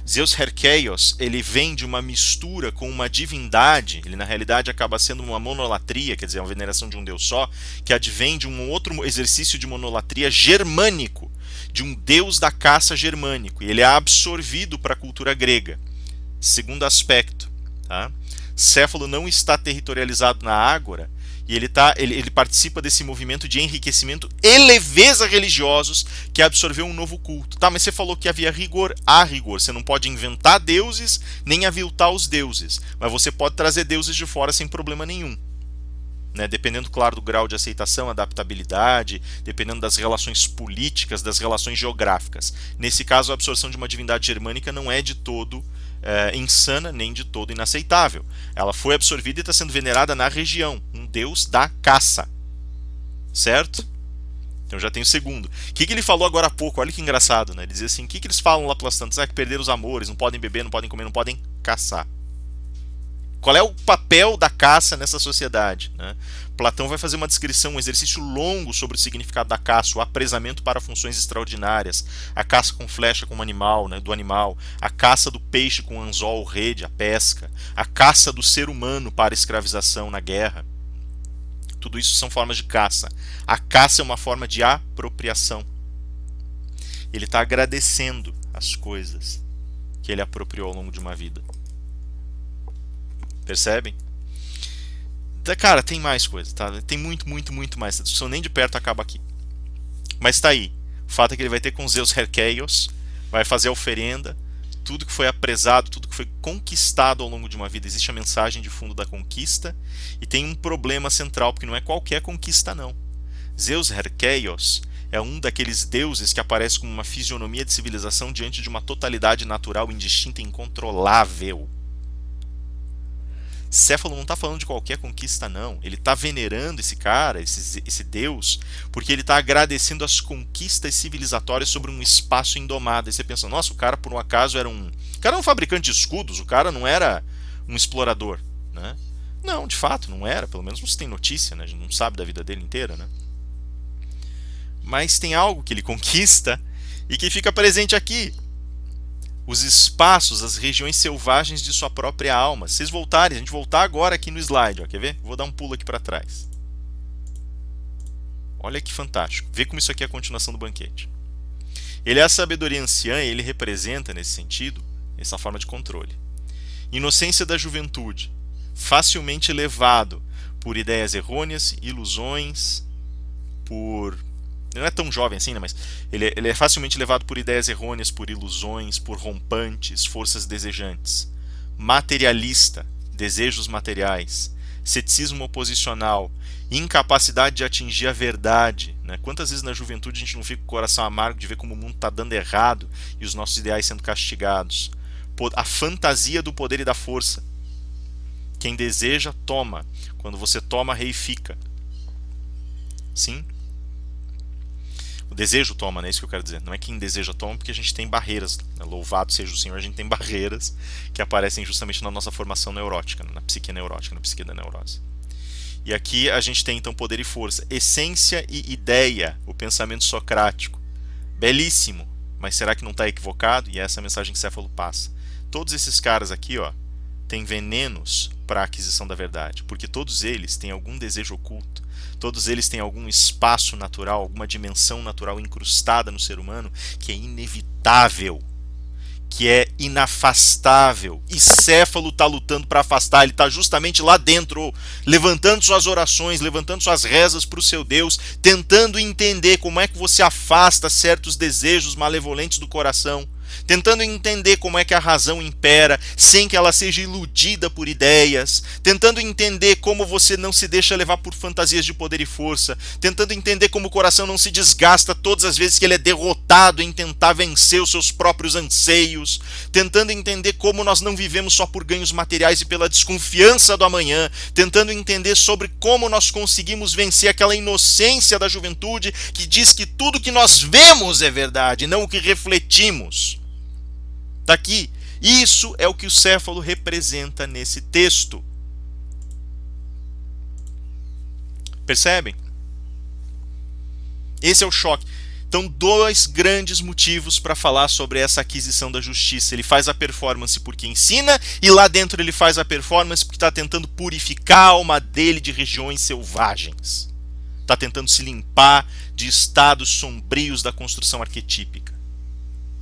Zeus Herkeios, ele vem de uma mistura com uma divindade, ele na realidade acaba sendo uma monolatria, quer dizer, uma veneração de um deus só, que advém de um outro exercício de monolatria germânico, de um deus da caça germânico, e ele é absorvido para a cultura grega. Segundo aspecto, tá? Céfalo não está territorializado na Ágora, e ele participa desse movimento de enriquecimento e leveza religiosos que absorveu um novo culto. Tá, mas você falou que havia rigor. Há rigor. Você não pode inventar deuses, nem aviltar os deuses. Mas você pode trazer deuses de fora sem problema nenhum. Né? Dependendo, claro, do grau de aceitação, adaptabilidade, dependendo das relações políticas, das relações geográficas. Nesse caso, a absorção de uma divindade germânica não é de todo insana, nem de todo inaceitável. Ela foi absorvida e está sendo venerada na região, um deus da caça. Certo? Então já tem o segundo. O que ele falou agora há pouco? Olha que engraçado, né? Ele dizia assim, o que eles falam lá pelas tantas? Que perderam os amores, não podem beber, não podem comer, não podem caçar. Qual é o papel da caça nessa sociedade? Né? Platão vai fazer uma descrição, um exercício longo sobre o significado da caça, o apresamento para funções extraordinárias, a caça com flecha com animal, né, do animal, a caça do peixe com anzol ou rede, a pesca, a caça do ser humano para escravização na guerra. Tudo isso são formas de caça. A caça é uma forma de apropriação. Ele está agradecendo as coisas que ele apropriou ao longo de uma vida. Percebem? Cara, tem mais coisa, tá? Tem muito mais. A discussão nem de perto acaba aqui. Mas tá aí. O fato é que ele vai ter com Zeus Herkeios, vai fazer a oferenda, tudo que foi apresado, tudo que foi conquistado ao longo de uma vida. Existe a mensagem de fundo da conquista e tem um problema central, porque não é qualquer conquista, não. Zeus Herkeios é um daqueles deuses que aparece como uma fisionomia de civilização diante de uma totalidade natural indistinta e incontrolável. Céfalo não está falando de qualquer conquista, não. Ele está venerando esse cara, esse deus, porque ele está agradecendo as conquistas civilizatórias sobre um espaço indomado. E você pensa, nossa, o cara por um acaso era um... O cara era um fabricante de escudos, o cara não era um explorador, né? Não, de fato, não era. Pelo menos não se tem notícia, né? A gente não sabe da vida dele inteira, né? Mas tem algo que ele conquista e que fica presente aqui. Os espaços, as regiões selvagens de sua própria alma. Se vocês voltarem, a gente voltar agora aqui no slide, ó, quer ver? Vou dar um pulo aqui para trás. Olha que fantástico. Vê como isso aqui é a continuação do banquete. Ele é a sabedoria anciã e ele representa, nesse sentido, essa forma de controle. Inocência da juventude, facilmente levado por ideias errôneas, ilusões, por... Ele não é tão jovem assim, né? Mas ele é facilmente levado por ideias errôneas, por ilusões, por rompantes, forças desejantes. Materialista, desejos materiais. Ceticismo oposicional, incapacidade de atingir a verdade, né? Quantas vezes na juventude a gente não fica com o coração amargo de ver como o mundo está dando errado e os nossos ideais sendo castigados? A fantasia do poder e da força. Quem deseja, toma. Quando você toma, reifica. Sim? O desejo toma, não é isso que eu quero dizer. Não é quem deseja toma, porque a gente tem barreiras. Né? Louvado seja o Senhor, a gente tem barreiras que aparecem justamente na nossa formação neurótica, na psique neurótica, na psique da neurose. E aqui a gente tem então poder e força, essência e ideia, o pensamento socrático. Belíssimo, mas será que não está equivocado? E é essa a mensagem que Céfalo passa. Todos esses caras aqui, ó, têm venenos para a aquisição da verdade, porque todos eles têm algum desejo oculto. Todos eles têm algum espaço natural, alguma dimensão natural incrustada no ser humano que é inevitável, que é inafastável. E Céfalo está lutando para afastar, ele está justamente lá dentro, levantando suas orações, levantando suas rezas para o seu Deus, tentando entender como é que você afasta certos desejos malevolentes do coração, tentando entender como é que a razão impera sem que ela seja iludida por ideias, tentando entender como você não se deixa levar por fantasias de poder e força, tentando entender como o coração não se desgasta todas as vezes que ele é derrotado em tentar vencer os seus próprios anseios, tentando entender como nós não vivemos só por ganhos materiais e pela desconfiança do amanhã, tentando entender sobre como nós conseguimos vencer aquela inocência da juventude que diz que tudo que nós vemos é verdade, não o que refletimos. Está aqui. Isso é o que o Céfalo representa nesse texto. Percebem? Esse é o choque. Então, dois grandes motivos para falar sobre essa aquisição da justiça. Ele faz a performance porque ensina, e lá dentro ele faz a performance porque está tentando purificar a alma dele de regiões selvagens. Está tentando se limpar de estados sombrios da construção arquetípica.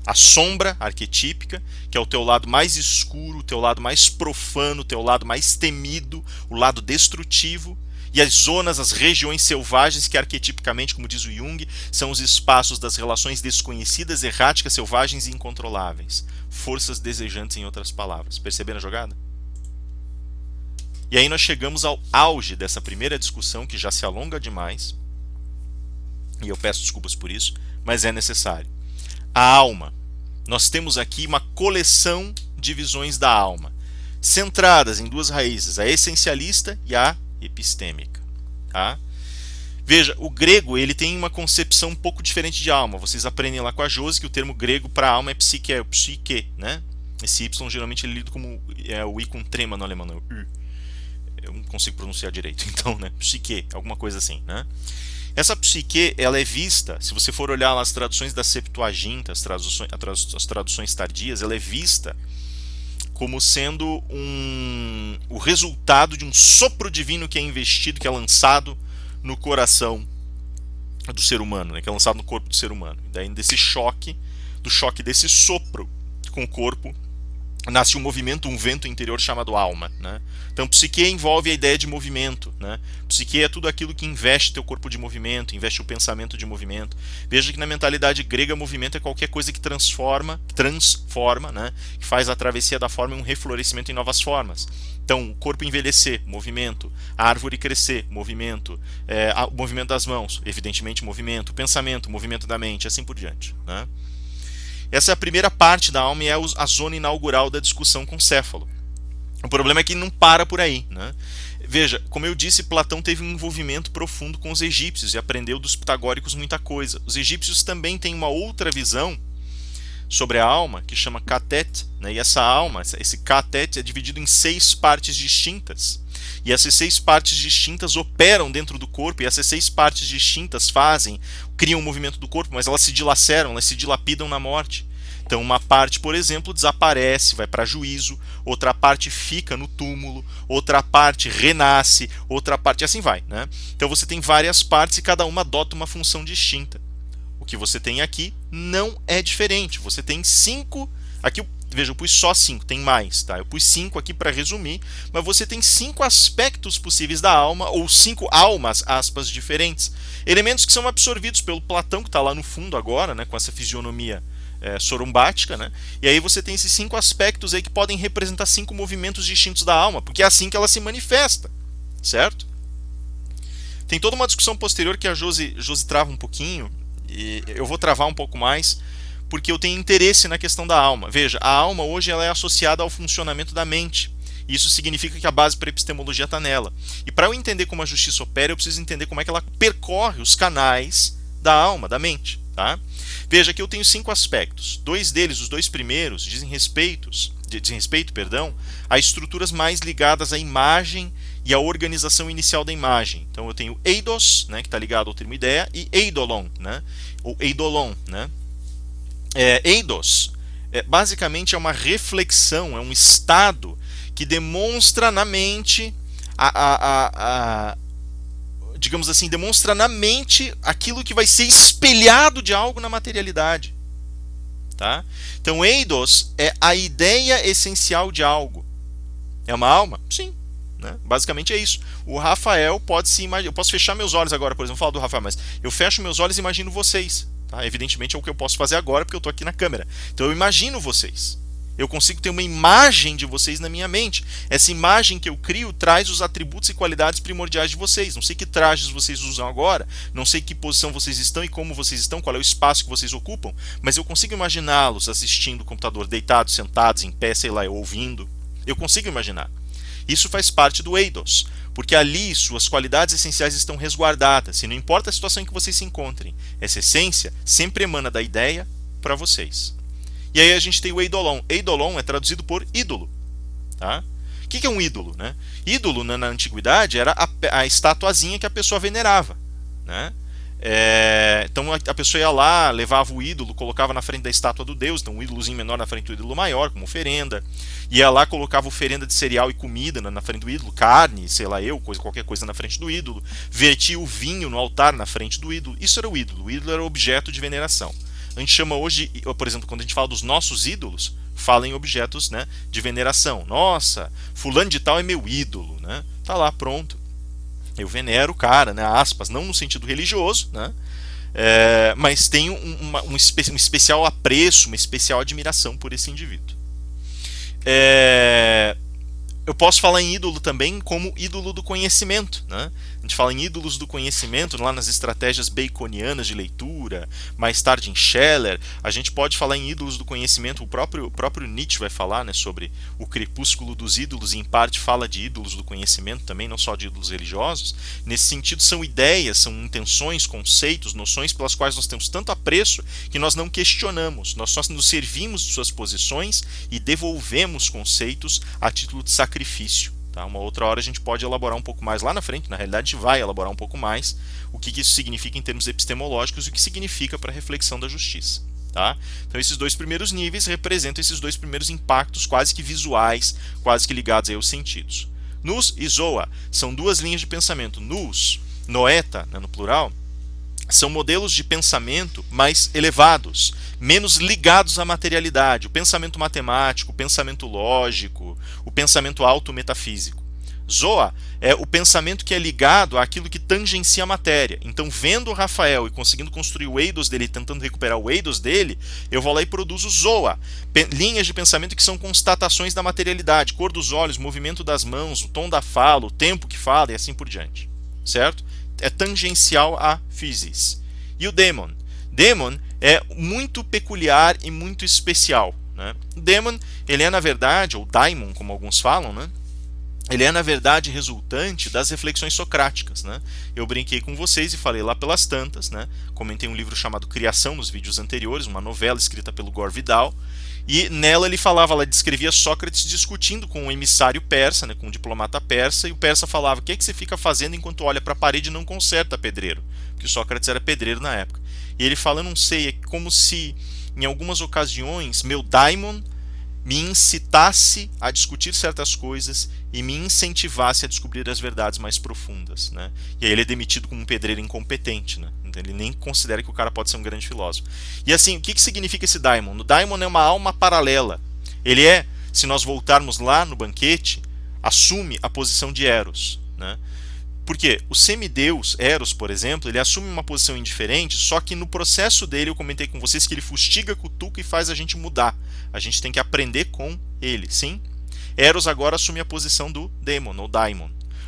A sombra arquetípica, que é o teu lado mais escuro, o teu lado mais profano, o teu lado mais temido, o lado destrutivo, e as zonas, as regiões selvagens, que arquetipicamente, como diz o Jung, são os espaços das relações desconhecidas, erráticas, selvagens e incontroláveis. Forças desejantes, em outras palavras. Perceberam a jogada? E aí nós chegamos ao auge dessa primeira discussão, que já se alonga demais, e eu peço desculpas por isso, mas é necessário. A alma. Nós temos aqui uma coleção de visões da alma, centradas em duas raízes, a essencialista e a epistêmica. Tá? Veja, o grego ele tem uma concepção um pouco diferente de alma. Vocês aprendem lá com a Josi que o termo grego para alma é psique, né? Esse Y geralmente é lido como o I com trema no alemão, não, U. eu não consigo pronunciar direito, então, né, psique, alguma coisa assim, né? Essa psique, ela é vista, se você for olhar lá as traduções da Septuaginta, as traduções tardias, ela é vista como sendo o resultado de um sopro divino que é investido, que é lançado no coração do ser humano, né, que é lançado no corpo do ser humano. E daí desse choque, do choque desse sopro com o corpo, nasce um movimento, um vento interior chamado alma, né? Então, psique envolve a ideia de movimento, né? Psique é tudo aquilo que investe teu corpo de movimento, investe o pensamento de movimento. Veja que na mentalidade grega, movimento é qualquer coisa que transforma, né? Que faz a travessia da forma e um reflorescimento em novas formas. Então, o corpo envelhecer, movimento. A árvore crescer, movimento. O movimento das mãos, evidentemente, movimento. O pensamento, movimento da mente, assim por diante, né? Essa é a primeira parte da alma e é a zona inaugural da discussão com Céfalo. O problema é que não para por aí, né? Veja, como eu disse, Platão teve um envolvimento profundo com os egípcios e aprendeu dos pitagóricos muita coisa. Os egípcios também têm uma outra visão sobre a alma, que chama Katet, né? E essa alma, esse Katet, é dividido em 6 partes distintas. E essas 6 partes distintas operam dentro do corpo, e essas 6 partes distintas criam o movimento do corpo, mas elas se dilaceram, elas se dilapidam na morte. Então uma parte, por exemplo, desaparece, vai para juízo, outra parte fica no túmulo, outra parte renasce, outra parte, assim vai, né? Então você tem várias partes e cada uma adota uma função distinta. O que você tem aqui não é diferente. Você tem 5, aqui veja, eu pus só 5, tem mais, tá? Eu pus 5 aqui para resumir, mas você tem 5 aspectos possíveis da alma, ou 5 almas, aspas, diferentes. Elementos que são absorvidos pelo Platão, que está lá no fundo agora, né, com essa fisionomia sorumbática, né? E aí você tem esses 5 aspectos aí que podem representar 5 movimentos distintos da alma, porque é assim que ela se manifesta, certo? Tem toda uma discussão posterior que a Josi trava um pouquinho, e eu vou travar um pouco mais, porque eu tenho interesse na questão da alma. Veja, a alma hoje ela é associada ao funcionamento da mente. Isso significa que a base para a epistemologia está nela. E para eu entender como a justiça opera, eu preciso entender como é que ela percorre os canais da alma, da mente. Tá? Veja que eu tenho 5 aspectos. 2 deles, os 2 primeiros, dizem respeito, a estruturas mais ligadas à imagem e à organização inicial da imagem. Então eu tenho eidos, né, que está ligado ao termo ideia, e eidolon, né, ou eidolon, né. Eidos basicamente é uma reflexão, é um estado que demonstra na mente digamos assim, demonstra na mente aquilo que vai ser espelhado de algo na materialidade. Tá? Então, eidos é a ideia essencial de algo. É uma alma? Sim. Né? Basicamente é isso. O Rafael pode se imaginar. Eu posso fechar meus olhos agora, por exemplo, falar do Rafael, mas eu fecho meus olhos e imagino vocês. Tá? Evidentemente é o que eu posso fazer agora, porque eu estou aqui na câmera. Então eu imagino vocês. Eu consigo ter uma imagem de vocês na minha mente. Essa imagem que eu crio traz os atributos e qualidades primordiais de vocês. Não sei que trajes vocês usam agora, não sei que posição vocês estão e como vocês estão, qual é o espaço que vocês ocupam, mas eu consigo imaginá-los assistindo o computador, deitados, sentados, em pé, sei lá, ouvindo. Eu consigo imaginar. Isso faz parte do eidos, porque ali suas qualidades essenciais estão resguardadas, e não importa a situação em que vocês se encontrem. Essa essência sempre emana da ideia para vocês. E aí a gente tem o eidolon. Eidolon é traduzido por ídolo. Tá? O que é um ídolo? Né? Ídolo, na antiguidade, era a estatuazinha que a pessoa venerava. Né? Então a pessoa ia lá, levava o ídolo, colocava na frente da estátua do deus, então um ídolozinho menor na frente do ídolo maior, como oferenda. Ia lá, colocava oferenda de cereal e comida na frente do ídolo, carne, sei lá qualquer coisa na frente do ídolo. Vertia o vinho no altar na frente do ídolo. Isso era o ídolo. O ídolo era objeto de veneração. A gente chama hoje, por exemplo, quando a gente fala dos nossos ídolos, fala em objetos, né, de veneração. Nossa, fulano de tal é meu ídolo, né? Tá lá, pronto. Eu venero o cara, né, aspas, não no sentido religioso, né? Mas tenho um especial apreço, uma especial admiração por esse indivíduo. Eu posso falar em ídolo também como ídolo do conhecimento, né? A gente fala em ídolos do conhecimento lá nas estratégias baconianas de leitura, mais tarde em Scheller. A gente pode falar em ídolos do conhecimento, o próprio Nietzsche vai falar, né, sobre o crepúsculo dos ídolos, e em parte fala de ídolos do conhecimento também, não só de ídolos religiosos. Nesse sentido, são ideias, são intenções, conceitos, noções pelas quais nós temos tanto apreço que nós não questionamos, nós só nos servimos de suas posições e devolvemos conceitos a título de sacrifício. Tá? Uma outra hora a gente pode elaborar um pouco mais lá na frente, na realidade a gente vai elaborar um pouco mais o que isso significa em termos epistemológicos e o que significa para a reflexão da justiça. Tá? Então esses dois primeiros níveis representam esses dois primeiros impactos quase que visuais, quase que ligados aí aos sentidos. Nous e Zoa são duas linhas de pensamento. Nous, noeta, né, no plural, são modelos de pensamento mais elevados, menos ligados à materialidade, o pensamento matemático, o pensamento lógico, o pensamento autometafísico. Zoa é o pensamento que é ligado àquilo que tangencia a matéria. Então, vendo o Rafael e conseguindo construir o eidos dele, tentando recuperar o eidos dele, eu vou lá e produzo Zoa, linhas de pensamento que são constatações da materialidade, cor dos olhos, movimento das mãos, o tom da fala, o tempo que fala e assim por diante. Certo? É tangencial à physis. E o daemon? Daemon é muito peculiar e muito especial. Né? O daemon, ele é na verdade, ou daimon, como alguns falam, né? Ele é na verdade resultante das reflexões socráticas. Né? Eu brinquei com vocês e falei lá pelas tantas, né? Comentei um livro chamado Criação nos vídeos anteriores, uma novela escrita pelo Gore Vidal, e nela ele falava, ela descrevia Sócrates discutindo com um emissário persa, né, com um diplomata persa, e o persa falava: o que é que você fica fazendo enquanto olha para a parede e não conserta, pedreiro? Porque o Sócrates era pedreiro na época. E ele fala: eu não sei, é como se em algumas ocasiões meu daimon me incitasse a discutir certas coisas e me incentivasse a descobrir as verdades mais profundas. Né? E aí ele é demitido como um pedreiro incompetente. Né? Então ele nem considera que o cara pode ser um grande filósofo. E assim, o que significa esse daimon? O daimon é uma alma paralela. Ele é, se nós voltarmos lá no banquete, assume a posição de Eros. Né? Porque o semideus, Eros, por exemplo, ele assume uma posição indiferente, só que no processo dele, eu comentei com vocês que ele fustiga, cutuca e faz a gente mudar. A gente tem que aprender com ele, sim? Eros agora assume a posição do daemon, ou daimon.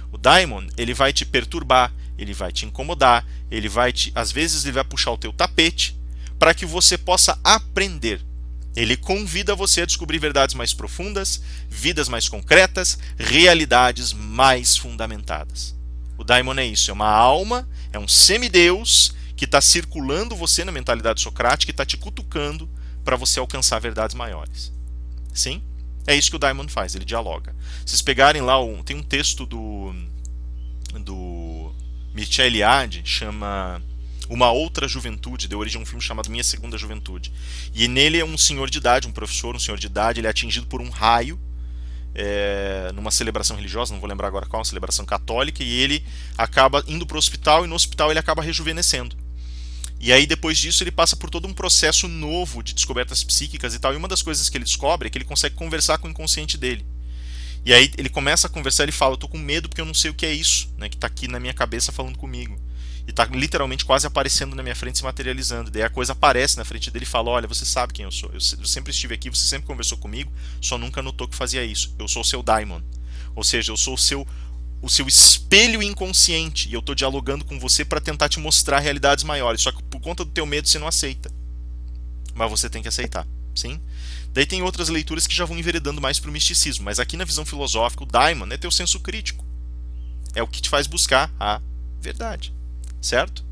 O daimon, ele vai te perturbar, ele vai te incomodar, ele vai te, às vezes ele vai puxar o teu tapete para que você possa aprender. Ele convida você a descobrir verdades mais profundas, vidas mais concretas, realidades mais fundamentadas. O daimon é isso, é uma alma, é um semideus que está circulando você na mentalidade socrática e está te cutucando para você alcançar verdades maiores. Sim? É isso que o daimon faz, ele dialoga. Se vocês pegarem lá, tem um texto do Mircea Eliade, chama Uma Outra Juventude, deu origem a um filme chamado Minha Segunda Juventude. E nele é um senhor de idade, um professor, um senhor de idade, ele é atingido por um raio, numa celebração religiosa, não vou lembrar agora qual, uma celebração católica, e ele acaba indo para o hospital, e no hospital ele acaba rejuvenescendo. E aí depois disso ele passa por todo um processo novo de descobertas psíquicas e tal, e uma das coisas que ele descobre é que ele consegue conversar com o inconsciente dele. E aí ele começa a conversar, ele fala: eu tô com medo porque eu não sei o que é isso, né, que tá aqui na minha cabeça falando comigo. E tá literalmente quase aparecendo na minha frente, se materializando. Daí a coisa aparece na frente dele e fala: olha, você sabe quem eu sou, eu sempre estive aqui, você sempre conversou comigo, só nunca notou que fazia isso. Eu sou o seu daimon. Ou seja, eu sou o seu espelho inconsciente, e eu estou dialogando com você para tentar te mostrar realidades maiores. Só que por conta do teu medo você não aceita. Mas você tem que aceitar, sim? Daí tem outras leituras que já vão enveredando mais para o misticismo, mas aqui na visão filosófica, o daimon é teu senso crítico. É o que te faz buscar a verdade. Certo?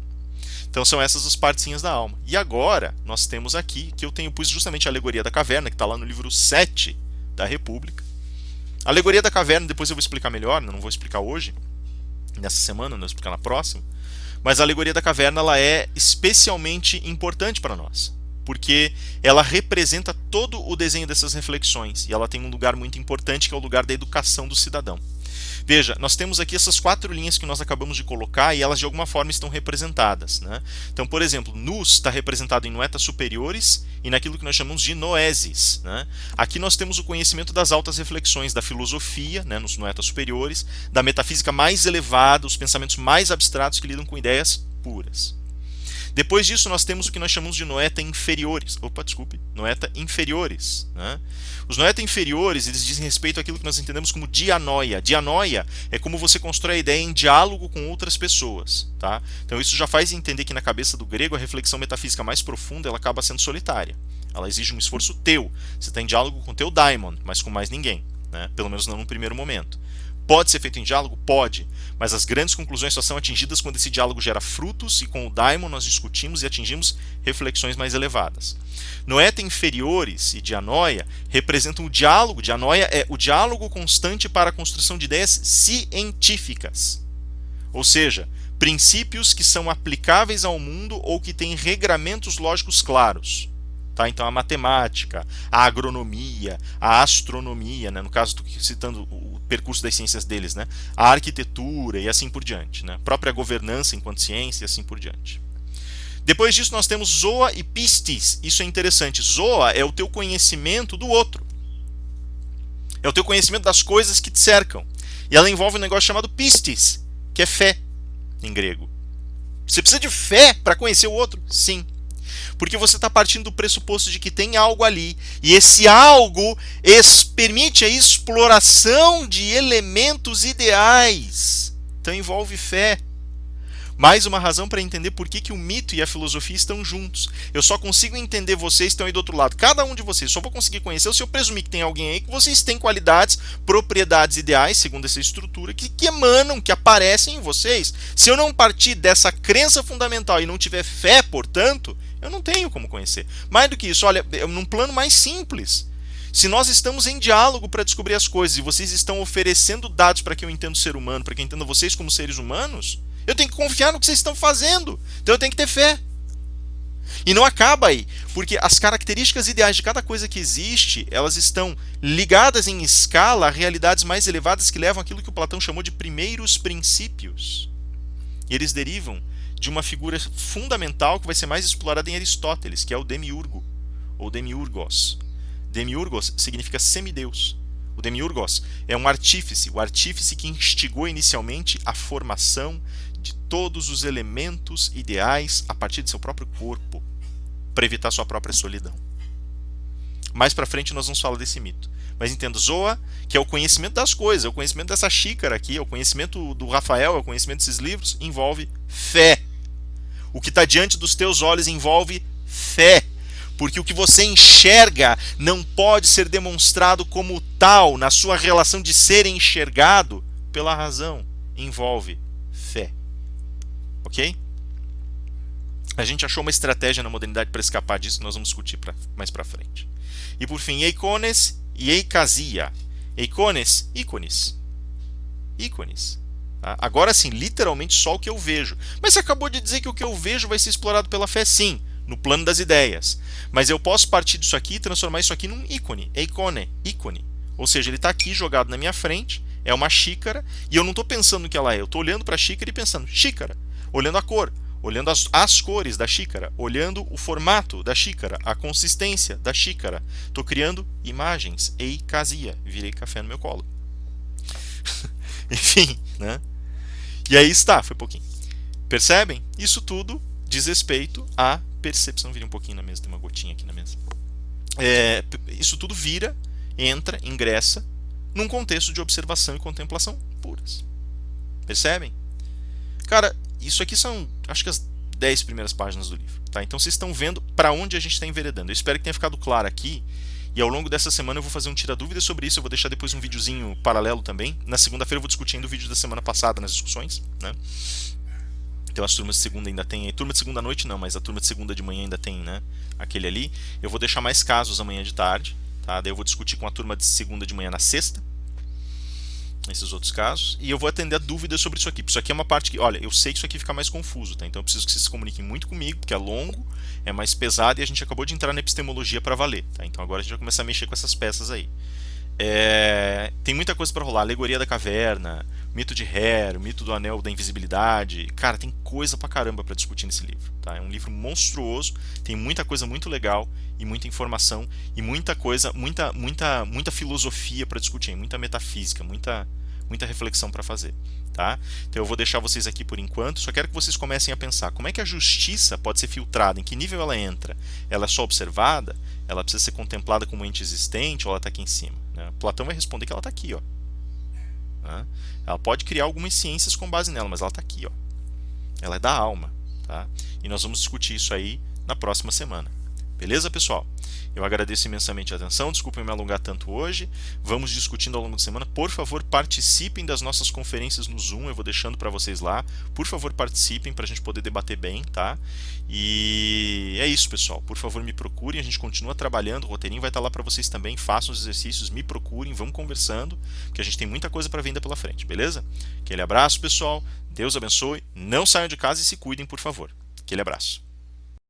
Então são essas as partezinhas da alma. E agora nós temos aqui, que eu pus justamente a alegoria da caverna, que está lá no livro 7 da República. A alegoria da caverna, depois eu vou explicar melhor, não vou explicar hoje, nessa semana, não vou explicar na próxima. Mas a alegoria da caverna ela é especialmente importante para nós, porque ela representa todo o desenho dessas reflexões, e ela tem um lugar muito importante, que é o lugar da educação do cidadão. Veja, nós temos aqui essas 4 linhas que nós acabamos de colocar e elas de alguma forma estão representadas. Né? Então, por exemplo, nous está representado em noetas superiores e naquilo que nós chamamos de noeses. Né? Aqui nós temos o conhecimento das altas reflexões da filosofia, né, nos noetas superiores, da metafísica mais elevada, os pensamentos mais abstratos que lidam com ideias puras. Depois disso, nós temos o que nós chamamos de noeta inferiores. Noeta inferiores. Né? Os noeta inferiores, eles dizem respeito àquilo que nós entendemos como dianoia. Dianoia é como você constrói a ideia em diálogo com outras pessoas. Tá? Então isso já faz entender que na cabeça do grego a reflexão metafísica mais profunda ela acaba sendo solitária. Ela exige um esforço teu. Você está em diálogo com o teu daimon, mas com mais ninguém. Né? Pelo menos não no primeiro momento. Pode ser feito em diálogo? Pode. Mas as grandes conclusões só são atingidas quando esse diálogo gera frutos e com o daimon nós discutimos e atingimos reflexões mais elevadas. Noeta inferiores e dianoia representam o diálogo. Dianoia é o diálogo constante para a construção de ideias científicas. Ou seja, princípios que são aplicáveis ao mundo ou que têm regramentos lógicos claros. Tá? Então a matemática, a agronomia, a astronomia, né? No caso estou citando o percurso das ciências deles, né? A arquitetura e assim por diante, né? A própria governança enquanto ciência e assim por diante. Depois disso nós temos zoa e pistis. Isso é interessante. Zoa é o teu conhecimento do outro. É o teu conhecimento das coisas que te cercam. E ela envolve um negócio chamado pistis, que é fé em grego. Você precisa de fé para conhecer o outro? Sim. Porque você está partindo do pressuposto de que tem algo ali. E esse algo permite a exploração de elementos ideais. Então envolve fé. Mais uma razão para entender por que o mito e a filosofia estão juntos. Eu só consigo entender vocês que estão aí do outro lado. Cada um de vocês. Só vou conseguir conhecer se eu presumir que tem alguém aí que vocês têm qualidades, propriedades ideais, segundo essa estrutura, que emanam, que aparecem em vocês. Se eu não partir dessa crença fundamental e não tiver fé, portanto, eu não tenho como conhecer. Mais do que isso, olha, num plano mais simples. Se nós estamos em diálogo para descobrir as coisas e vocês estão oferecendo dados para que eu entenda o ser humano, para que eu entenda vocês como seres humanos, eu tenho que confiar no que vocês estão fazendo. Então eu tenho que ter fé. E não acaba aí, porque as características ideais de cada coisa que existe, elas estão ligadas em escala a realidades mais elevadas que levam aquilo que o Platão chamou de primeiros princípios. E eles derivam de uma figura fundamental que vai ser mais explorada em Aristóteles, que é o demiurgo, ou demiurgos. Demiurgos significa semideus. O demiurgos é um artífice, o artífice que instigou inicialmente a formação de todos os elementos ideais a partir de seu próprio corpo, para evitar sua própria solidão. Mais para frente nós vamos falar desse mito. Mas entenda, Zoa, que é o conhecimento das coisas, é o conhecimento dessa xícara aqui, é o conhecimento do Rafael, é o conhecimento desses livros, envolve fé. O que está diante dos teus olhos envolve fé. Porque o que você enxerga não pode ser demonstrado como tal na sua relação de ser enxergado pela razão. Envolve fé. Ok? A gente achou uma estratégia na modernidade para escapar disso, que nós vamos discutir mais para frente. E por fim, eikones e eikasia. Eikones, ícones. Ícones. Tá? Agora sim, literalmente só o que eu vejo. Mas você acabou de dizer que o que eu vejo vai ser explorado pela fé, sim, no plano das ideias. Mas eu posso partir disso aqui e transformar isso aqui num ícone. Eikone, ícone. Ou seja, ele está aqui jogado na minha frente, é uma xícara, e eu não estou pensando no que ela é. Eu estou olhando para a xícara e pensando, xícara. Olhando a cor, olhando as cores da xícara, olhando o formato da xícara, a consistência da xícara. Estou criando imagens. Eikasia. Virei café no meu colo. Enfim, né? E aí está, foi pouquinho. Percebem? Isso tudo diz respeito à percepção. Vira um pouquinho na mesa, tem uma gotinha aqui na mesa. Isso tudo entra, ingressa num contexto de observação e contemplação puras. Percebem? Cara, isso aqui são, acho que as 10 primeiras páginas do livro. Tá? Então vocês estão vendo para onde a gente está enveredando. Eu espero que tenha ficado claro aqui. E ao longo dessa semana eu vou fazer um tira-dúvidas sobre isso. Eu vou deixar depois um videozinho paralelo também. Na segunda-feira eu vou discutir ainda o vídeo da semana passada nas discussões. Né? Então as turmas de segunda ainda tem. A turma de segunda à noite não, mas a turma de segunda de manhã ainda tem, né? Aquele ali. Eu vou deixar mais casos amanhã de tarde. Tá? Daí eu vou discutir com a turma de segunda de manhã na sexta. Esses outros casos, e eu vou atender a dúvidas sobre isso aqui. Isso aqui é uma parte que, olha, eu sei que isso aqui fica mais confuso, tá? Então eu preciso que vocês se comuniquem muito comigo, porque é longo, é mais pesado e a gente acabou de entrar na epistemologia para valer, tá? Então agora a gente vai começar a mexer com essas peças aí. Tem muita coisa para rolar, alegoria da caverna, mito de Hera, mito do anel da invisibilidade. Cara, tem coisa pra caramba para discutir nesse livro, tá? É um livro monstruoso, tem muita coisa muito legal e muita informação e muita coisa, muita filosofia para discutir, muita metafísica, muita reflexão para fazer, tá? Então eu vou deixar vocês aqui por enquanto, só quero que vocês comecem a pensar como é que a justiça pode ser filtrada, em que nível ela entra, ela é só observada, ela precisa ser contemplada como ente existente ou ela está aqui em cima, né? Platão vai responder que ela está aqui, ó. Né? Ela pode criar algumas ciências com base nela, mas ela está aqui, ó. Ela é da alma, tá? E nós vamos discutir isso aí na próxima semana, Beleza, pessoal? Eu agradeço imensamente a atenção, desculpem me alongar tanto hoje. Vamos discutindo ao longo da semana. Por favor, participem das nossas conferências no Zoom, eu vou deixando para vocês lá. Por favor, participem para a gente poder debater bem, tá? E é isso, pessoal. Por favor, me procurem, a gente continua trabalhando, o roteirinho vai estar lá para vocês também. Façam os exercícios, me procurem, vamos conversando, porque a gente tem muita coisa para vir ainda pela frente, beleza? Aquele abraço, pessoal. Deus abençoe. Não saiam de casa e se cuidem, por favor. Aquele abraço.